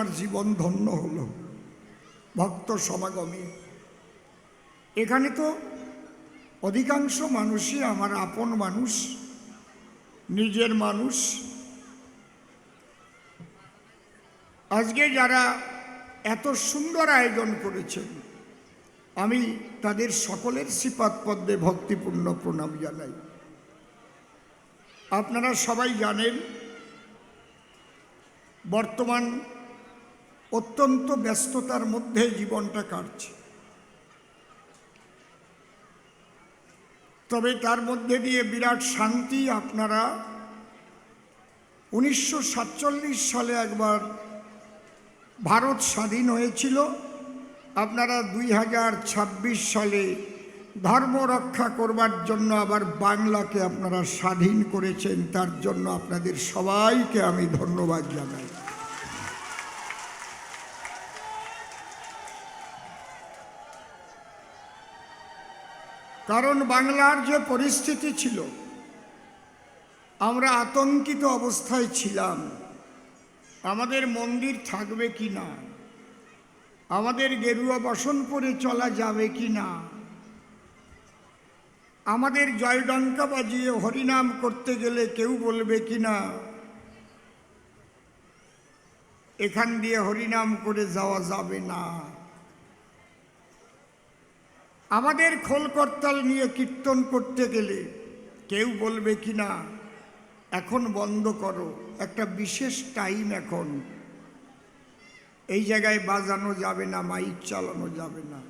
আমার জীবন ধন্য হলো ভক্ত সমাগমে। এখানে তো অধিকাংশ মানুষই আমার আপন মানুষ, নিজের মানুষ। আজকে যারা এত সুন্দর আয়োজন করেছেন, আমি তাদের সকলের শ্রীপাদ পদ্মে ভক্তিপূর্ণ প্রণাম জানাই। আপনারা সবাই জানেন, বর্তমান অত্যন্ত ব্যস্ততার মধ্যে জীবনটা কাটছে, তবে তার মধ্যে দিয়ে বিরাট শান্তি। আপনারা 1947 সালে একবার ভারত স্বাধীন হয়েছিল, আপনারা 2026 সালে ধর্ম রক্ষা করবার জন্য আবার বাংলাকে আপনারা স্বাধীন করেছেন। তার জন্য আপনাদের সবাইকে আমি ধন্যবাদ জানাই। কারণ বাংলার যে পরিস্থিতি ছিল, আমরা আতঙ্কিত অবস্থায় ছিলাম। আমাদের মন্দির থাকবে কি না, আমাদের গেরুয়া বসন পরে চলা যাবে কি না, আমাদের জয়ডঙ্কা বাজিয়ে হরিনাম করতে গেলে কেউ বলবে কি না এখান দিয়ে হরিনাম করে যাওয়া যাবে না, আমাদের খোল করতাল নিয়ে কীর্তন করতে গেলে কেউ বলবে কি না এখন বন্ধ করো, একটা বিশেষ টাইম, এখন এই জায়গায় বাজানো যাবে না, মাইক চালানো যাবে না।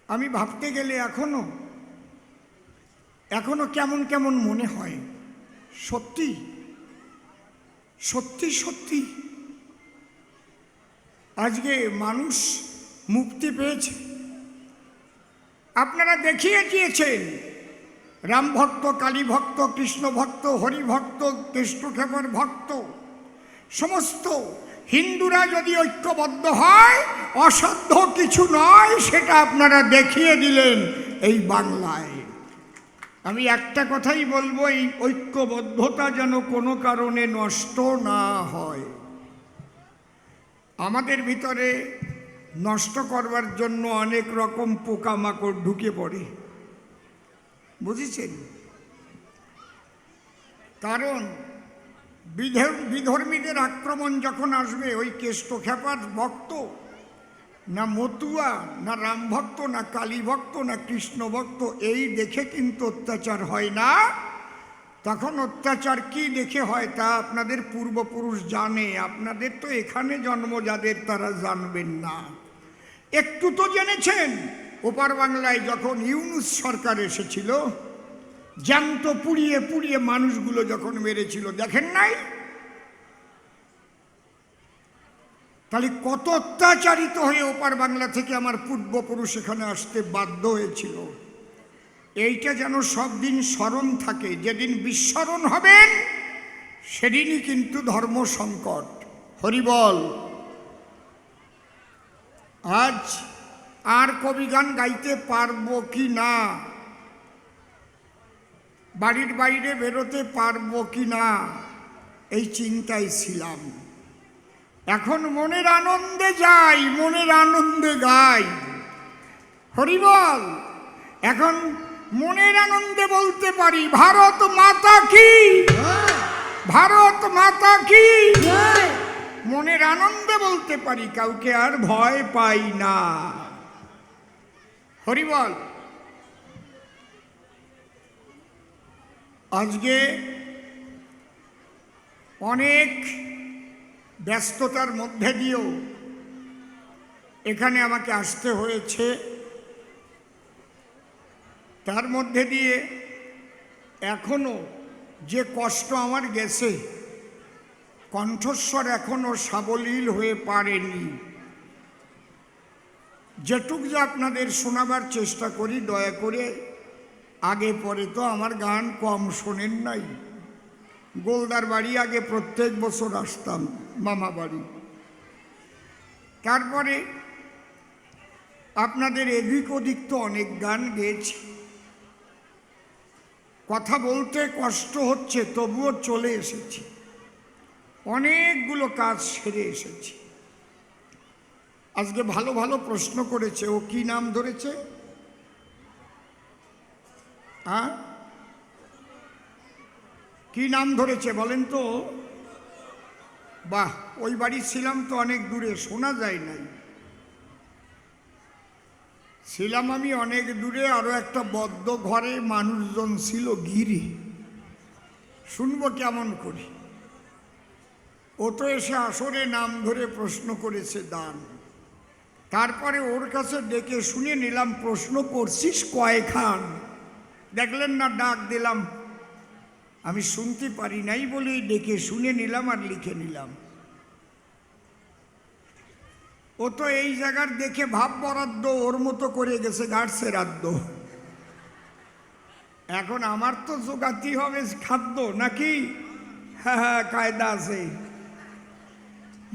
আমি ভাবতে গেলে এখনো কেমন কেমন মনে হয়। সত্যি সত্যি সত্যি আজকে মানুষ মুক্তি পেয়েছে। আপনারা দেখিয়ে দিয়েছেন, রাম ভক্ত, কালী ভক্ত, কৃষ্ণ ভক্ত, হরি ভক্ত, কেষ্টখ্যাপার ভক্ত, সমস্ত হিন্দুরা যদি ঐক্যবদ্ধ হয় অসাধ্য কিছু নয়, সেটা আপনারা দেখিয়ে দিলেন এই বাংলায়। আমি একটা কথাই বলবো, এই ঐক্যবদ্ধতা যেন কোনো কারণে নষ্ট না হয়। আমাদের ভিতরে নষ্ট করবার জন্য অনেক রকম পোকামাকড় ঢুকে পড়ে, বুঝেছেন? কারণ বিধর্মীদের আক্রমণ যখন আসবে, ওই কেষ্টখ্যাপার ভক্ত না মতুয়া, না রাম ভক্ত, না কালী ভক্ত, না কৃষ্ণ ভক্ত, এই দেখে কিন্তু অত্যাচার হয় না। তখন অত্যাচার কি দেখে হয় তা আপনাদের পূর্বপুরুষ জানে। আপনাদের তো এখানে জন্ম যাদের, তারা জানবেন না। একটু তো জেনেছেন, ওপার বাংলায় যখন ইউনূস সরকার এসেছিল, জ্যান্ত পুড়িয়ে পুড়িয়ে মানুষগুলো যখন মেরেছিল, দেখেন নাই? তাহলে কত অত্যাচারিত হয়ে ওপার বাংলা থেকে আমার পূর্বপুরুষ এখানে আসতে বাধ্য হয়েছিল। এইটা যেন সব দিন স্মরণ থাকে। যেদিন বিস্মরণ হবেন সেদিনই কিন্তু ধর্ম সংকট। হরিবল। আজ আর কবিগান গাইতে পারবো কি না, বাড়ির বাইরে বেরোতে পারবো কি না, এই চিন্তায় ছিলাম। এখন মনের আনন্দে যাই, মনের আনন্দে গাই। হরিবল। এখন মনের আনন্দে বলতে পারি ভারত মাতা কি, ভারত মাতা কি, মনের আনন্দে বলতে পারি, কাউকে আর ভয় পাই না। হরিবল। আজকে অনেক ব্যস্ততার মধ্যে দিয়েও এখানে আমাকে আসতে হয়েছে। তার মধ্যে দিয়ে এখনো যে কষ্ট আমার গেছে, কণ্ঠস্বর এখনো সাবলীল হয়ে পারেনি। যেটুক যে আপনাদের শোনাবার চেষ্টা করি, দয়া করে আগে পরে তো আমার গান কম শোনেন নাই। গোলদার বাড়ি আগে প্রত্যেক বছর আসতাম, মামা বাড়ি। তারপরে আপনাদের এদিক ওদিক তো অনেক গান গেয়েছি। কথা বলতে কষ্ট হচ্ছে, তবুও চলে এসেছি। অনেকগুলো কাজ সেরে এসেছি। আজকে ভালো ভালো প্রশ্ন করেছে। ও কি নাম ধরেছে? হ্যাঁ, কি নাম ধরেছে বলেন তো? বাহ, ওই বাড়ি ছিলাম তো অনেক দূরে, শোনা যায় নাই। ছিলাম আমি অনেক দূরে, আরো একটা বদ্ধ ঘরে মানুষজন ছিল গিরি, শুনবো কেমন করি। ও তো এসে আসরে নাম ধরে প্রশ্ন করেছে দান। তারপরে ওর কাছে ডেকে শুনে নিলাম, প্রশ্ন করছিস কয়খান? দেখলেন না, ডাক দিলাম, আমি শুনতে পারি নাই বলে ডেকে শুনে নিলাম আর লিখে নিলাম। ও তো এই জায়গার দেখে ভাব বরাদ্দ ওর মতো করে গেছে গার্ডসের রাদ্য। এখন আমার তো জোগাতে হবে খাদ্য নাকি? হ্যাঁ হ্যাঁ, কায়দা আছে।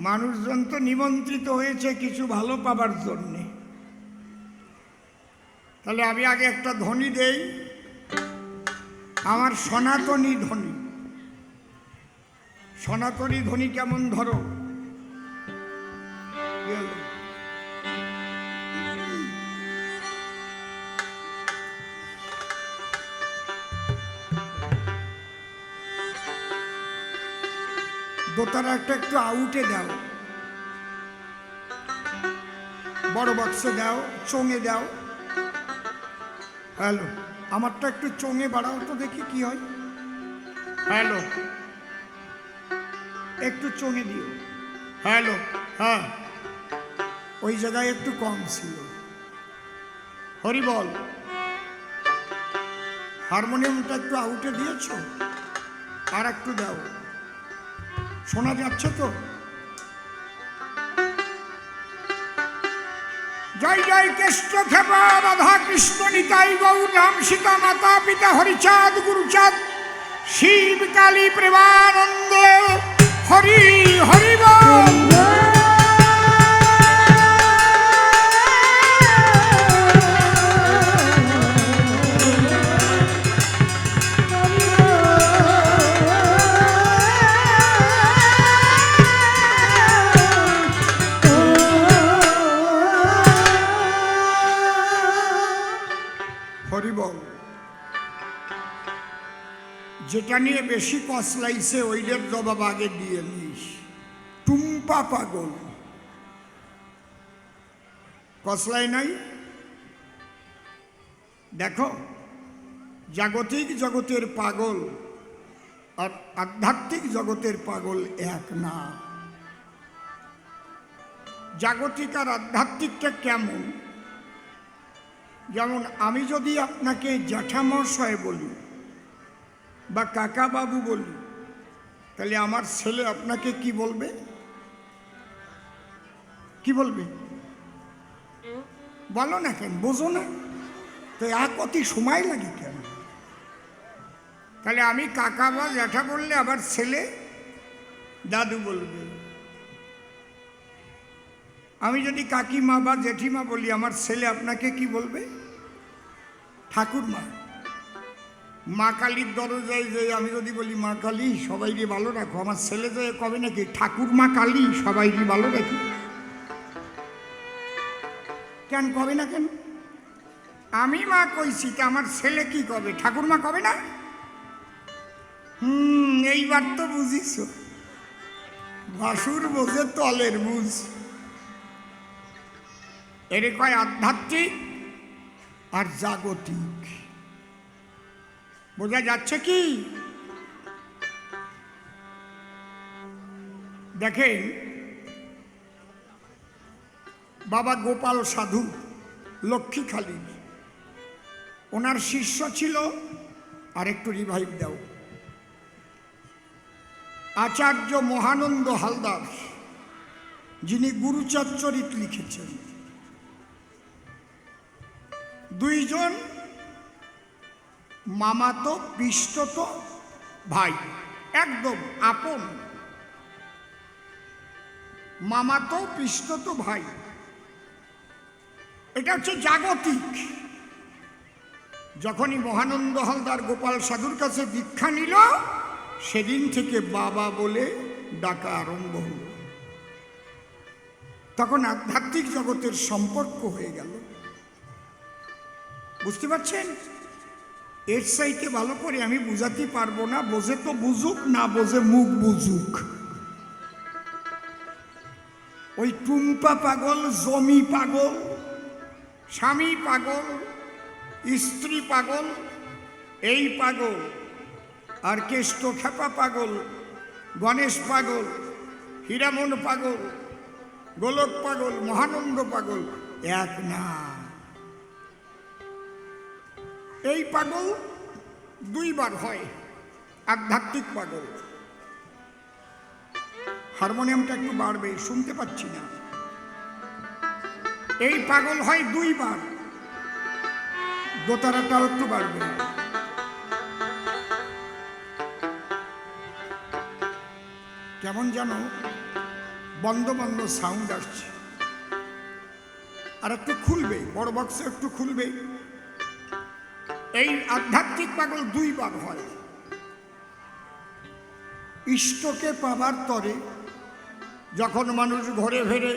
মানুষজন তো নিমন্ত্রিত হয়েছে কিছু ভালো পাবার জন্যে। তাহলে আমি আগে একটা ধ্বনি দেই, আমার সনাতনী ধ্বনি। সনাতনী ধ্বনি কেমন ধরো? দোতারা একটা একটু আউটে দাও, বড় বক্সে দাও, চোঙে দাও। হ্যালো, আমারটা একটু চোঙে বাড়াও তো দেখি কি হয়। হ্যালো, একটু চোঙে দিও। হ্যালো, হ্যাঁ, ওই জায়গায় একটু কম ছিল। হরি বল। হারমোনিয়ামটা একটু আউটে দিয়েছ, আর একটু দাও। শোনা যাচ্ছে তো? জয় জয় কৃষ্ণ খেপা রাধা কৃষ্ণ নিতাই গৌর রাম সীতা মাতা পিতা হরিচাঁদ গুরুচাঁদ শিব কালী প্রেমানন্দ হরি হরি বল। যেটা নিয়ে বেশি কসলাইছে ওইটার জবাব আগে দিয়ে নিস। টুম্পা পাগল, কসলাই নাই। দেখো, জাগতিক জগতের পাগল আর আধ্যাত্মিক জগতের পাগল এক না। জাগতিক আর আধ্যাত্মিকটা কেমন? যেমন আমি যদি আপনাকে জ্যাঠামশায় বলি বা কাকা বাবু বলি, তাহলে আমার ছেলে আপনাকে কি বলবে? কি বলবে? বলো না কেন, বোঝো না তো? এক অতি সময় লাগে কেন? তাহলে আমি কাকা বা জ্যাঠা বললে আবার ছেলে দাদু বলবে। আমি যদি কাকিমা বা জেঠিমা বলি, আমার ছেলে আপনাকে কি বলবে? ঠাকুরমা। মা কালীর দরজায় যে আমি যদি বলি মা কালী সবাইকে ভালো রাখো, আমার ছেলে যে কবে নাকি ঠাকুরমা কালী সবাইকে ভালো রাখি। কেন কবে না কেন? আমি মা কইছি, তা আমার ছেলে কি কবে? ঠাকুরমা কবে না? এইবার তো বুঝিস, ভাসুর বোঝে তলের বুঝ। এর কয় আধ্যাত্মিক আর জাগতিক। বোঝা যাচ্ছে কি? দেখেন, বাবা গোপাল সাধু লক্ষ্মীখালীর, ওনার শিষ্য ছিল, আর একটু রিভাইভ দাও, আচার্য মহানন্দ হালদার, যিনি গুরুচরিত লিখেছেন। দুইজন মামাতো পিষ্টতো ভাই, একদম আপন মামাতো পিষ্টতো ভাই। এটা হচ্ছে জাগতিক। যখনই মহানন্দ হালদার গোপাল সাধুর কাছে দীক্ষা নিল, সেদিন থেকে বাবা বলে ডাকা আরম্ভ হলো। তখন আধ্যাত্মিক জগতের সম্পর্ক হয়ে গেল। বুঝতে পারছেন? এর চাইতে ভালো করে আমি বুঝাতে পারবো না। বোঝে তো বুঝুক, না বোঝে মুখ বুঝুক। ওই টুম্পা পাগল, জমি পাগল, স্বামী পাগল, স্ত্রী পাগল, এই পাগল, আর কেষ্ট খেপা পাগল, গণেশ পাগল, হীরামন পাগল, গোলক পাগল, মহানন্দ পাগল এক না। এই পাগল দুইবার হয়, আধ্যাত্মিক পাগল। হারমোনিয়ামটা একটু বাড়বে, শুনতে পাচ্ছি না। এই পাগল হয় দুইবার, দোতারাটাও একটু বাড়বে। কেমন যেন বন্ধ বন্ধ সাউন্ড আসছে। আর একটু খুলবে, বড় বক্স একটু খুলবে। এই আধ্যাত্মিক পাগল দুইবার হয়। ইষ্টকে পাবার তরে যখন মানুষ ঘরে ফেরে,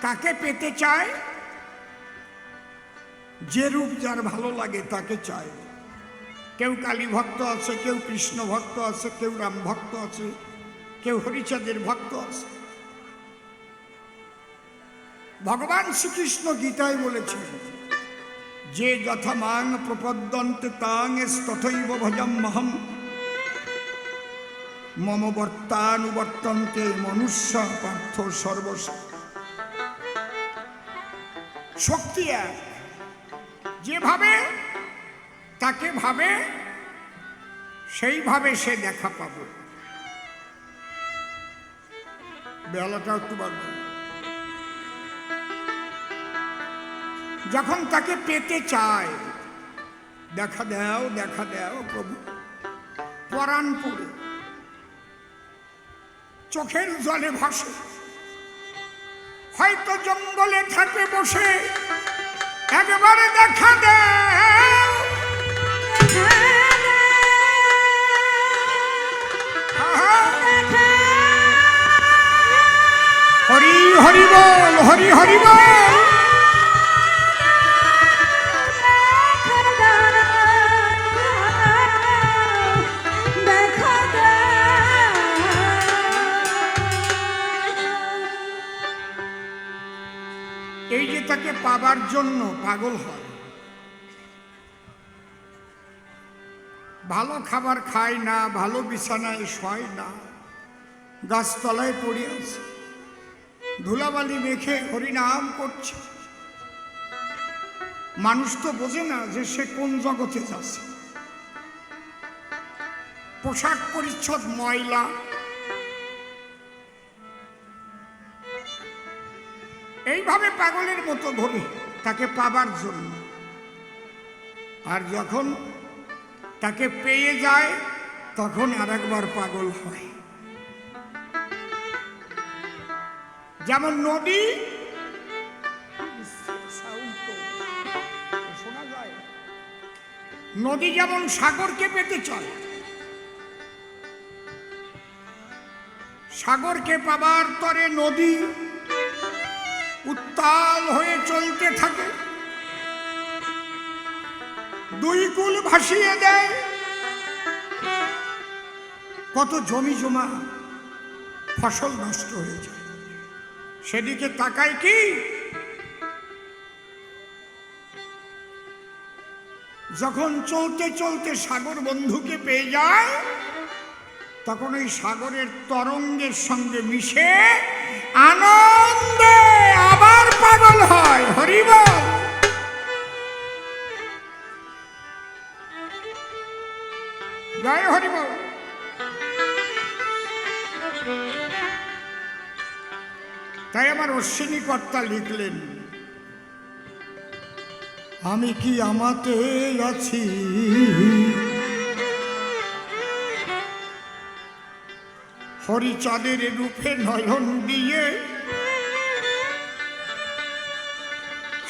কাকে পেতে চায়? যে রূপ যার ভালো লাগে তাকে চায়। কেউ কালী ভক্ত আছে, কেউ কৃষ্ণ ভক্ত আছে, কেউ রাম ভক্ত আছে, কেউ হরিচাঁদের ভক্ত আছে। ভগবান শ্রীকৃষ্ণ গীতায় বলেছেন, যে যথা মাং প্রপদ্যন্তে তাং তথৈব ভজম্যহম মম বর্তানুবর্তন্তে মনুষ্য পার্থ সর্বস্ব। শক্তি এক, যেভাবে তাকে ভাবে সেইভাবে সে দেখা পাবে। বেলাটা একটু বাড়বে। যখন তাকে পেতে চায়, দেখা দাও, দেখা দাও প্রভু, পরাণ পড়ে চোখের জলে ভাসে। হয়তো জঙ্গলে থাকে বসে, একবারে দেখা দাও, হরি হরি বল, হরি হরি বল। এই যে তাকে পাবার জন্য পাগল হয়। ভালো খাবার খায় না, ভালো বিছানায় শয় না, গাছতলায় পড়ে আছে, ধুলাবালি মেখে হরিনাম করছে। মানুষ তো বোঝে না যে সে কোন জগতে যাচ্ছে। পোশাক পরিচ্ছদ ময়লা, এইভাবে পাগলের মতো ঘোরে তাকে পাবার জন্য। আর যখন তাকে পেয়ে যায় তখন আরেকবার পাগল হয়। যেমন নদী, শোনা যায়, নদী যেমন সাগরকে পেতে চায়, সাগরকে পাবার তরে নদী উত্তাল হয়ে চলতে থাকে, দুই কূল ভাসিয়ে দেয়। কত জমি জমা ফসল নষ্ট হয়ে যায়, সেদিকে তাকায় কি? যখন চলতে চলতে সাগর বন্ধুকে পেয়ে যায় তখন ওই সাগরের তরঙ্গের সঙ্গে মিশে আনন্দে আবার পাগল হয়। হরি বল। জয় হরি বল। তাই আমার অশ্বিনী কর্তা লিখলেন, আমি কি আমাতে আছি, হরিচাঁদের রূপে নয়ন দিয়ে,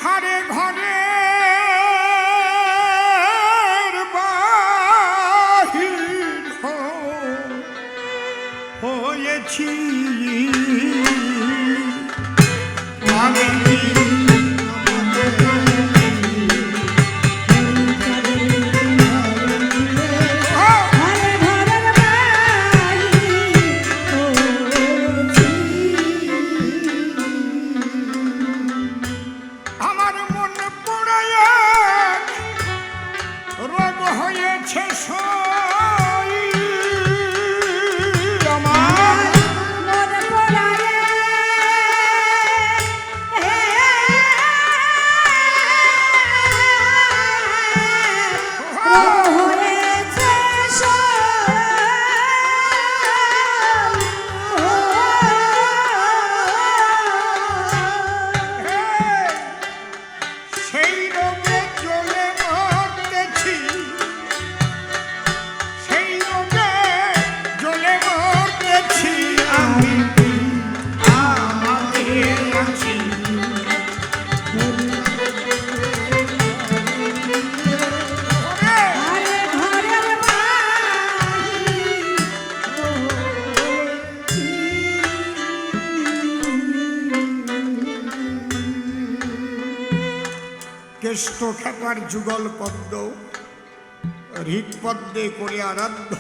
হারে ঘরে করেছি আমি আমার মন পড়ায় রোগ হয়েছে সই আমার মন পড়ায় হয়েছে সেই রোগে জ্বলে মরতেছি সেই রোগে জ্বলে মরতেছি আমি আমাদের আছি কেষ্ট খ্যাপার যুগল পদ্ম হৃৎপদ্মে করে আরাধ্য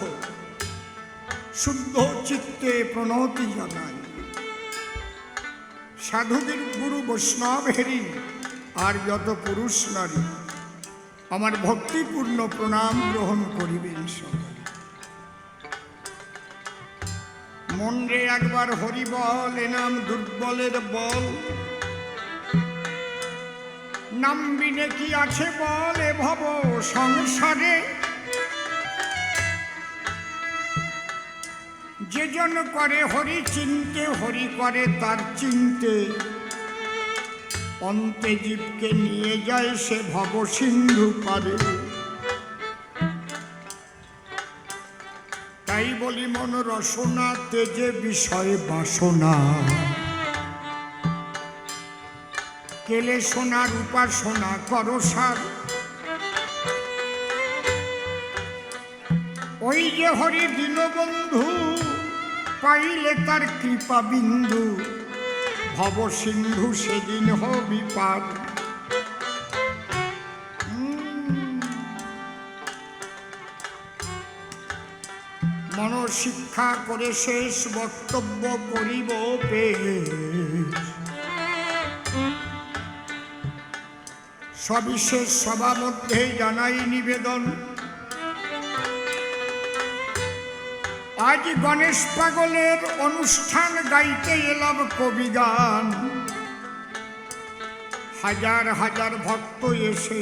শুদ্ধ চিত্তে প্রণতি জানাই সাধুদের গুরু বৈষ্ণব হেরি আর যত পুরুষ নারী আমার ভক্তিপূর্ণ প্রণাম গ্রহণ করিবেন সবাই মন রে একবার হরি বল এ নাম দুর্বলের বল নাম বিনে কি আছে বলে ভব সংসারে যে জন করে হরি চিনতে হরি করে তার চিনতে অন্তে জীবকে নিয়ে যায় সে ভব সিন্ধু পারে তাই বলি মন রসনা তেজে বিষয় বাসনা কেলে সোনার উপাসনা করো সার ওই যে হরি দীনবন্ধু পাইলে তার কৃপা বিন্দু ভব সিন্ধু সেদিন হবি পার মনশিক্ষা করে শেষ বক্তব্য করিব পেশ সবিশেষ সভা মধ্যে জানাই নিবেদন আজ গণেশ পাগলের অনুষ্ঠান গাইতে এলাম কবি গান হাজার হাজার ভক্ত এসে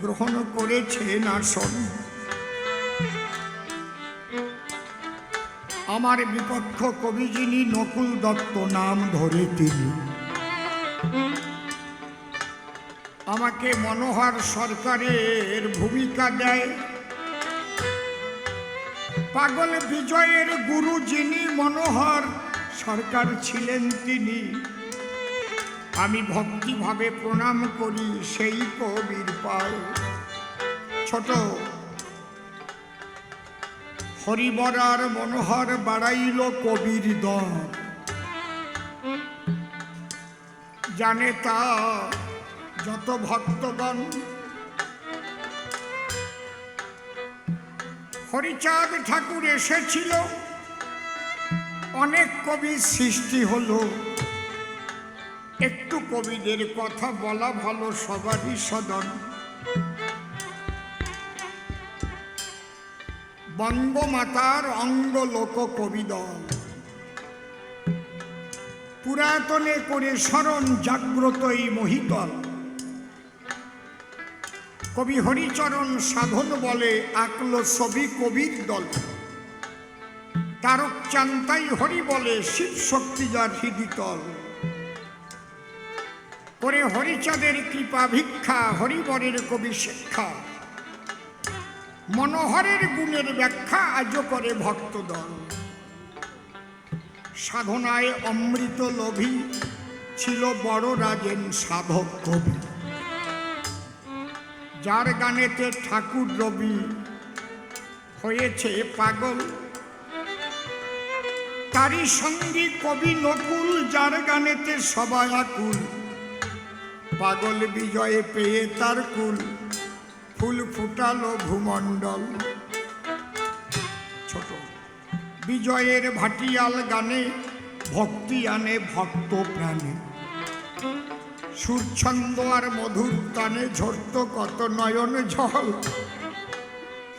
গ্রহণ করেছেন আসন আমার বিপক্ষ কবি যিনি নকুল দত্ত নাম ধরে তিনি আমাকে মনোহর সরকারের ভূমিকা দেয় পাগল বিজয়ের গুরু যিনি মনোহর সরকার ছিলেন তিনি আমি ভক্তিভাবে প্রণাম করি সেই কবির পায় ছোট হরিবরার মনোহর বাড়াইল কবির দর জানে তা যত ভক্তগণ হরিচাঁদ ঠাকুর এসেছিল অনেক কবি সৃষ্টি হলো একটু কবিদের কথা বলা ভালো সবারই সদন বঙ্গমাতার অঙ্গ লোক কবিদল পুরাতনে করে স্মরণ জাগ্রত এই মহিতল কবি হরিচরণ সাধন বলে আঁকল ছবি কবির দল তারক চান্তাই হরি বলে শিব শক্তি যার হৃদিতল করে হরিচাঁদের কৃপা ভিক্ষা হরিবরের কবি শিক্ষা মনোহরের গুণের ব্যাখ্যা আজও করে ভক্তদল সাধনায় অমৃত লোভী ছিল বড় রাজেন সাধক কবি যার গানেতে ঠাকুর রবি হয়েছে পাগল তারই সঙ্গী কবি নকুল, যার গানেতে সবাই আকুল। পাগল বিজয়ে পেয়ে তার কুল, ফুল ফুটালো ভূমণ্ডল। ছোট বিজয়ের ভাটিয়াল গানে ভক্তি আনে ভক্ত প্রাণে। সুরছন্দ আর মধুর তানে ঝরত কত নয়ন জল।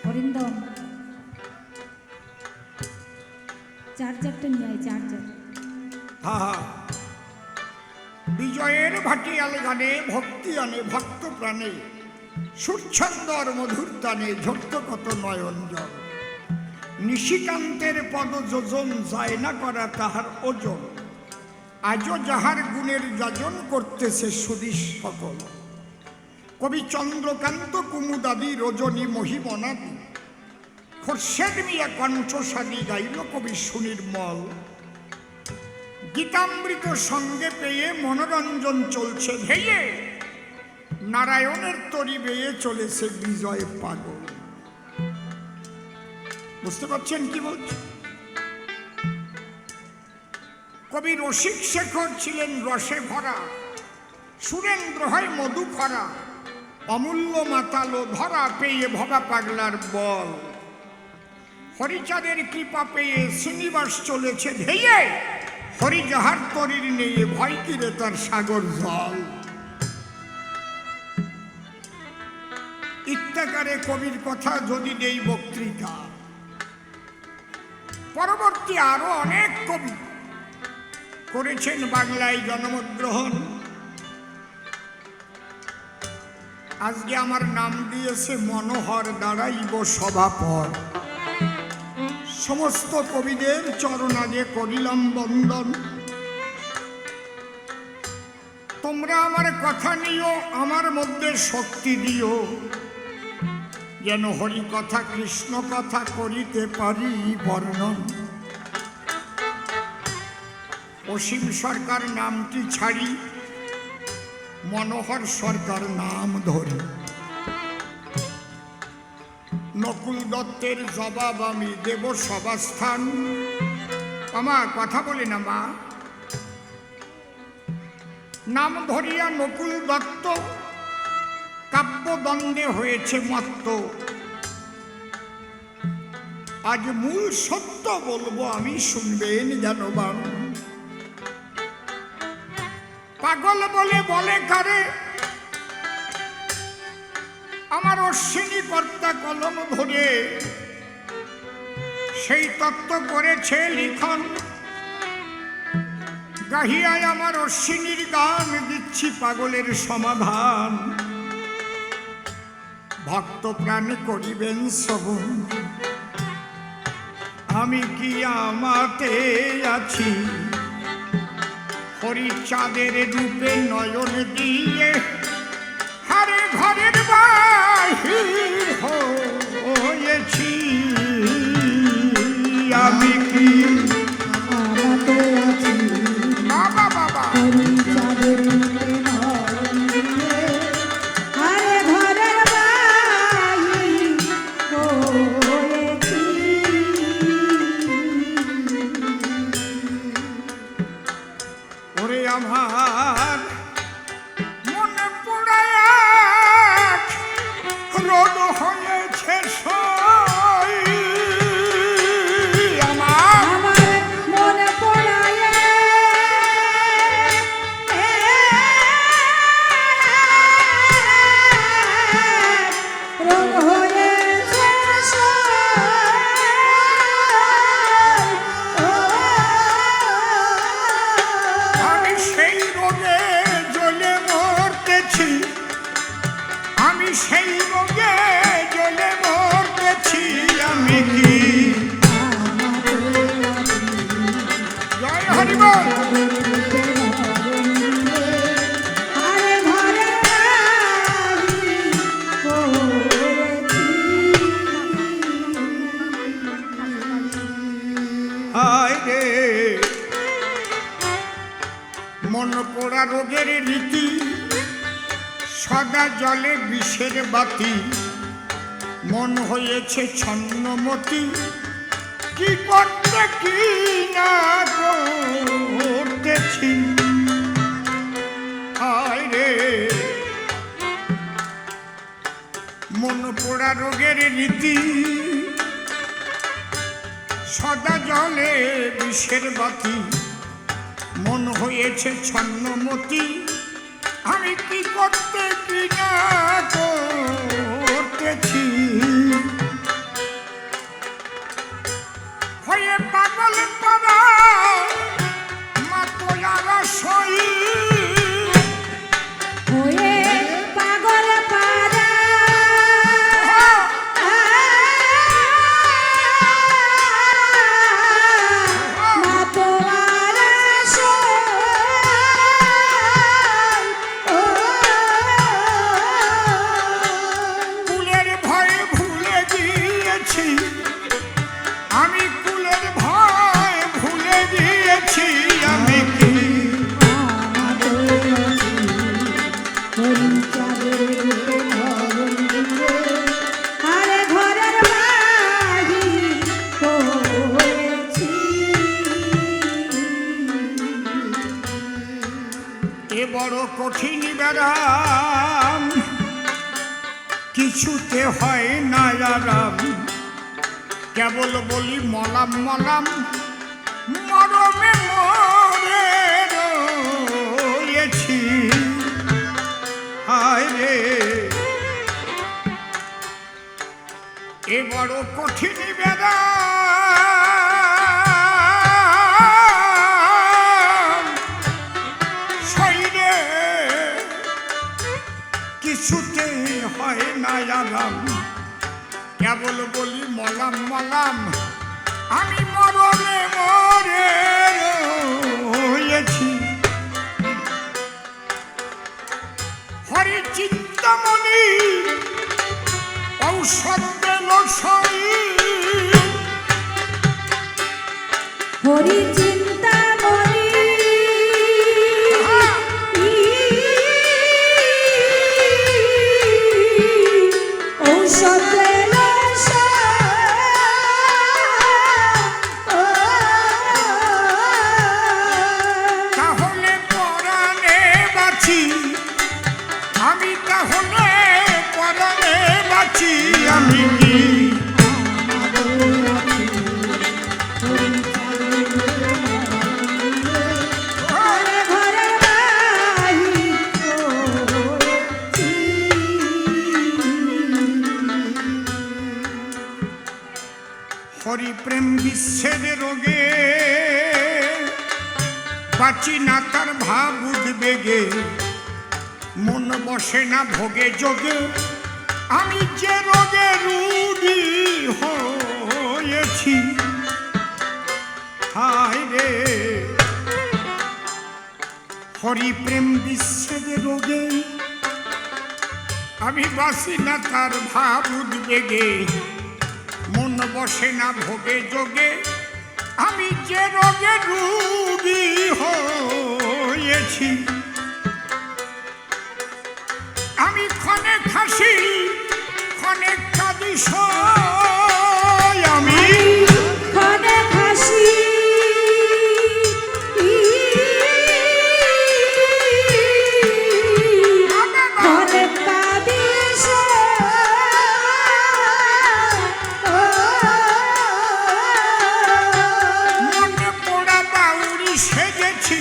অরিন্দম চার্জারটা নিয়ে আয়, চার্জার। হা বিজয়ের ভাটিয়াল গানে ভক্তি আনে ভক্ত প্রাণে। সুরছন্দ আর মধুর তানে ঝরত কত নয়ন জল। নিশিকান্তের পদ যোজন যায় না করা তাহার ওজন। আজও যাহার গুণের যাজন করতেছে সুদিশ সকল। কবি চন্দ্রকান্ত কুমুদাদি রজনী মহিমনাদি। খোরশেদ মিয়া কণ্ঠসাদি গাইল কবি সুনির্মল। গীতামৃত সঙ্গে পেয়ে মনোরঞ্জন চলছে ধেয়ে। নারায়ণের তরি বেয়ে চলেছে বিজয় পাগল। বুঝতে পারছেন কি বলছি? কবি রসিক শেখর ছিলেন রসে ভরা। সুরেন্দ্র হয় মধু খরা। অমূল্য মাতালো ধরা পেয়ে ভবা পাগলার বল। হরিচাঁদের কৃপা পেয়ে শ্রীনিবাস চলেছে ধেয়ে। হরি যাহার তরির নেয়ে ভয় কিরে তার সাগর জল। ইত্যাকারে কবির কথা যদি নেই বক্তৃতা। পরবর্তী আরো অনেক কবি করেছেন বাংলায় জন্মগ্রহণ। আজকে আমার নাম দিয়েছে মনোহর দাঁড়াইব সভাপর। সমস্ত কবিদের চরণ আগে করিলাম বন্দন। তোমরা আমার কথা নিও, আমার মধ্যে শক্তি দিও, যেন হরি কথা কৃষ্ণ কথা করিতে পারি বর্ণন। অসীম সরকার নামটি ছাড়ি, মনোহর সরকার নাম ধরি। নকুল দত্তের জবাব আমি দেব সভাস্থান। আমার কথা বলি না মা। নাম ধরিয়া নকুল দত্ত কাব্যদ্বন্দ্বে হয়েছে মত্ত। আজ মূল সত্য বলবো আমি, শুনবেন জানবান। পাগল বলে বলে কারে আমার অশ্বিনী কর্তা কলম ধরে। সেই তত্ত্ব করেছে লিখন। গাহিয়ায় আমার অশ্বিনীর গান দিচ্ছি পাগলের সমাধান। ভক্ত প্রাণ করিবেন শ্রবণ। আমি কি আমাতে আছি হরিচাঁদের রূপে নয়ন দিয়ে। হারে ঘরের বাহির হয়েছি আমি কি আমাতে আছি বাবা বাবা। হরিচাঁদের রূপে নয়ন দিয়ে। আরে ঘরের বাহির হয়েছি। ওরে আমার মনে পড়ায় রোদ হয়েছে সই। আমার আমার মনে পড়ায় রোদ হয়েছে আমি সেই রোগে জ্বলে মরতেছি। আমি সেই রোগে জ্বলে মরতেছি আমি কি। জয় হরি বল। আরে ঘরের বাহির হায় রে মন পোড়া রোগের রীতি। সদা জলে বিষের বাতি। মন হয়েছে ছন্নমতি। কি করতে কি না করতেছি, হায় রে মন পোড়া রোগের রীতি, সদা জলে বিষের বাতি, মন হয়েছে ছন্নমতি, আমি কি করতে কি না করতেছি, হয়ে পাগল পারা মাতোয়ারা সই, হয়ে পাগল পারা মাতোয়ারা কুলের ভয়ে ভুলে গিয়েছি, আমি কুলের ভয় ভুলে গিয়েছি, আমি কি আরে ঘরের বাহির হয়েছি। এ বড় কঠিন ব্যারাম, কিছুতে হয় না আরাম, কেবল বলি মলাম মলাম, মরমে মরে রয়েছি, হায় রে এ বড় কঠিন ব্যারাম, শরীরে কিছুতে হয় না আরাম, কেবল বলি মলাম মলাম, আমি মরণে মরে রয়েছি, হরি চিন্তামণি ঔষধ দেল সই, হরি চিন্তামণি ঔষধ দিল তাহলে পরাণে বাঁচি, আমি তাহলে পরাণে বাঁচি, আমি কি আরে ঘরের বাহির হয়েছি। হরি প্রেম বিচ্ছেদ রোগে বাঁচি না তার ভাব উদ্বেগে, মন বসে না ভোগে যোগে, আমি যে রোগে রুগী হয়েছি, হায় রে হরি প্রেম বিচ্ছেদ রোগে আমি বাসি না তার ভাব উদ্বেগে, মন বসে না ভোগে যোগে, আমি যে রোগে রুগী হয়েছি, আমি ক্ষণে খাসি ক্ষণে কাঁদি সই, আমি ক্ষণে হাসি ক্ষণে কাঁদি মনে পোড়া বাউরি সেজেছি,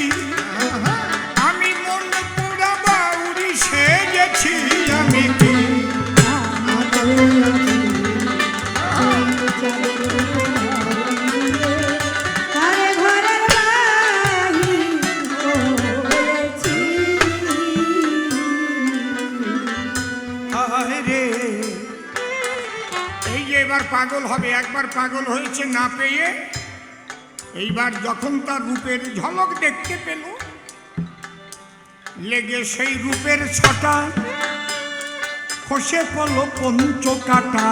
আমি মনে পোড়া বাউরি সেজেছি, আমি কি আরে ঘরের বাহির হয়েছি। হায় রে এই যে এবার পাগল হবে, একবার পাগল হয়েছে না পেয়ে, এইবার যখন তার রূপের ঝলক দেখতে পেল, লেগে সেই রূপের ছটা, খসে পড়ল পঞ্চকাটা,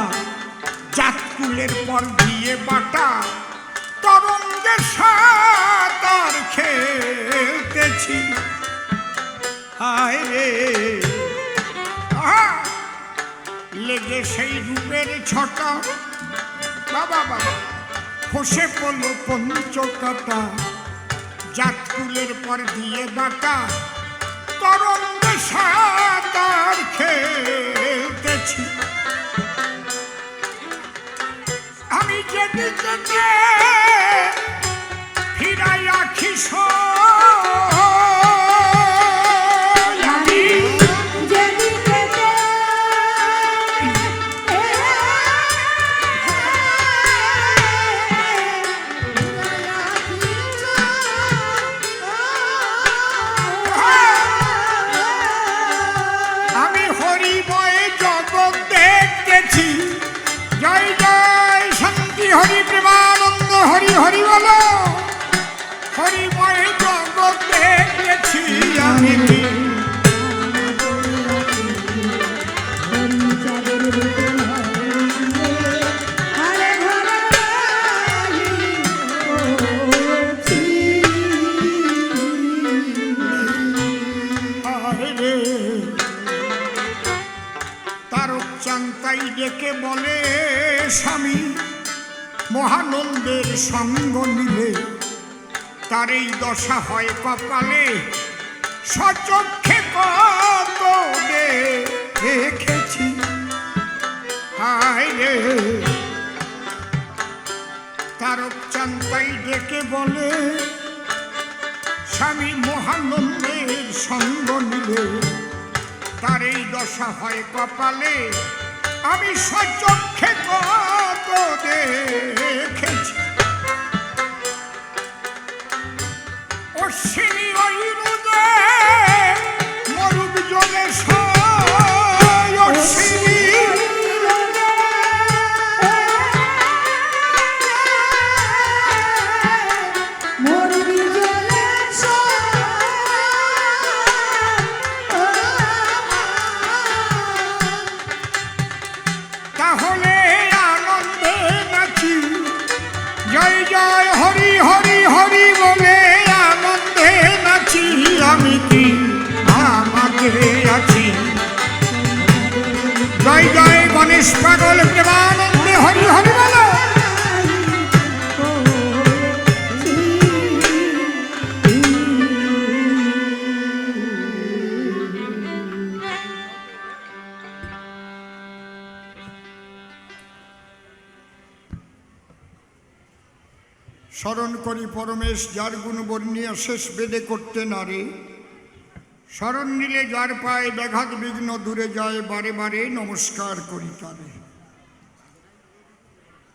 জাতকুলের পর দিয়ে বাটা, তরঙ্গে সাঁতার খেলতেছি, হায় রে লেগে সেই রূপের ছটা, বাবা বাবা খসে পড়ল পঞ্চকাটা, জাতকুলের পর দিয়ে বাটা, তরঙ্গে সাঁতার খেলতেছি। আমি যেদিকে ফিরাই আখি আমি যেদিকে আমি হরিময় জগৎ দেখতেছি। জয় জয় শান্তি হরি প্রেমানন্দ হরি হরি বলো। হরিময় জগৎ দেখতেছি আমি। তারক চান্তাই ডেকে বলে স্বামী, মহানন্দের সঙ্গ নিলে তার এই দশা হয় কপালে। সচক্ষে কত দেখেছি, হায় রে। তারক চান্তাই ডেকে বলে স্বামী, মহানন্দের সঙ্গ নিলে তার এই দশা হয় কপালে। আমি সচক্ষে কত দেখেছি। অশ্বিনী ওই রোদে মরুক জলে সয়। অশ্বিনী তাহলে আনন্দে নাচি। জয় জয় হরি হরি হরি বলে আনন্দে নাচি। আমি কি আমাকে আছি। জয় জয় গণেশ পাগল প্রেমানন্দে হরি হরি বলো। স্মরণ করি পরমেশ, যার গুণ বর্ণিয়া শেষ বেদে করতে নারে। স্মরণ নিলে যার পায় ব্যাঘাত বিঘ্ন দূরে যায়, বারে বারে নমস্কার করি তারে।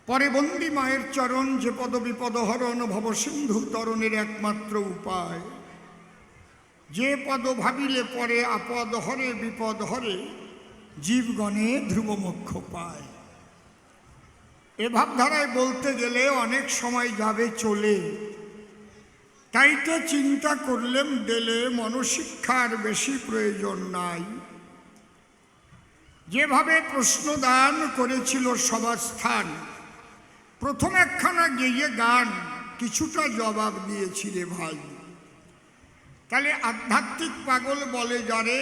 পরে বন্দি মায়ের চরণ, যে পদ বিপদ হরণ ভব সিন্ধু তরণের একমাত্র উপায়। যে পদ ভাবিলে পরে আপদ হরে বিপদ হরে, জীবগণে ধ্রুব মোক্ষ পায়। এ ভাবধারায় বলতে গেলে অনেক সময় যাবে চলে, তাই তো চিন্তা করলেম দেলে মনশিক্ষার বেশি প্রয়োজন নাই। যেভাবে প্রশ্নদান করেছিল সভাস্থান, প্রথম একখানা গেয়ে গান কিছুটা জবাব দিয়েছি রে ভাই। তাহলে আধ্যাত্মিক পাগল বলে যারে,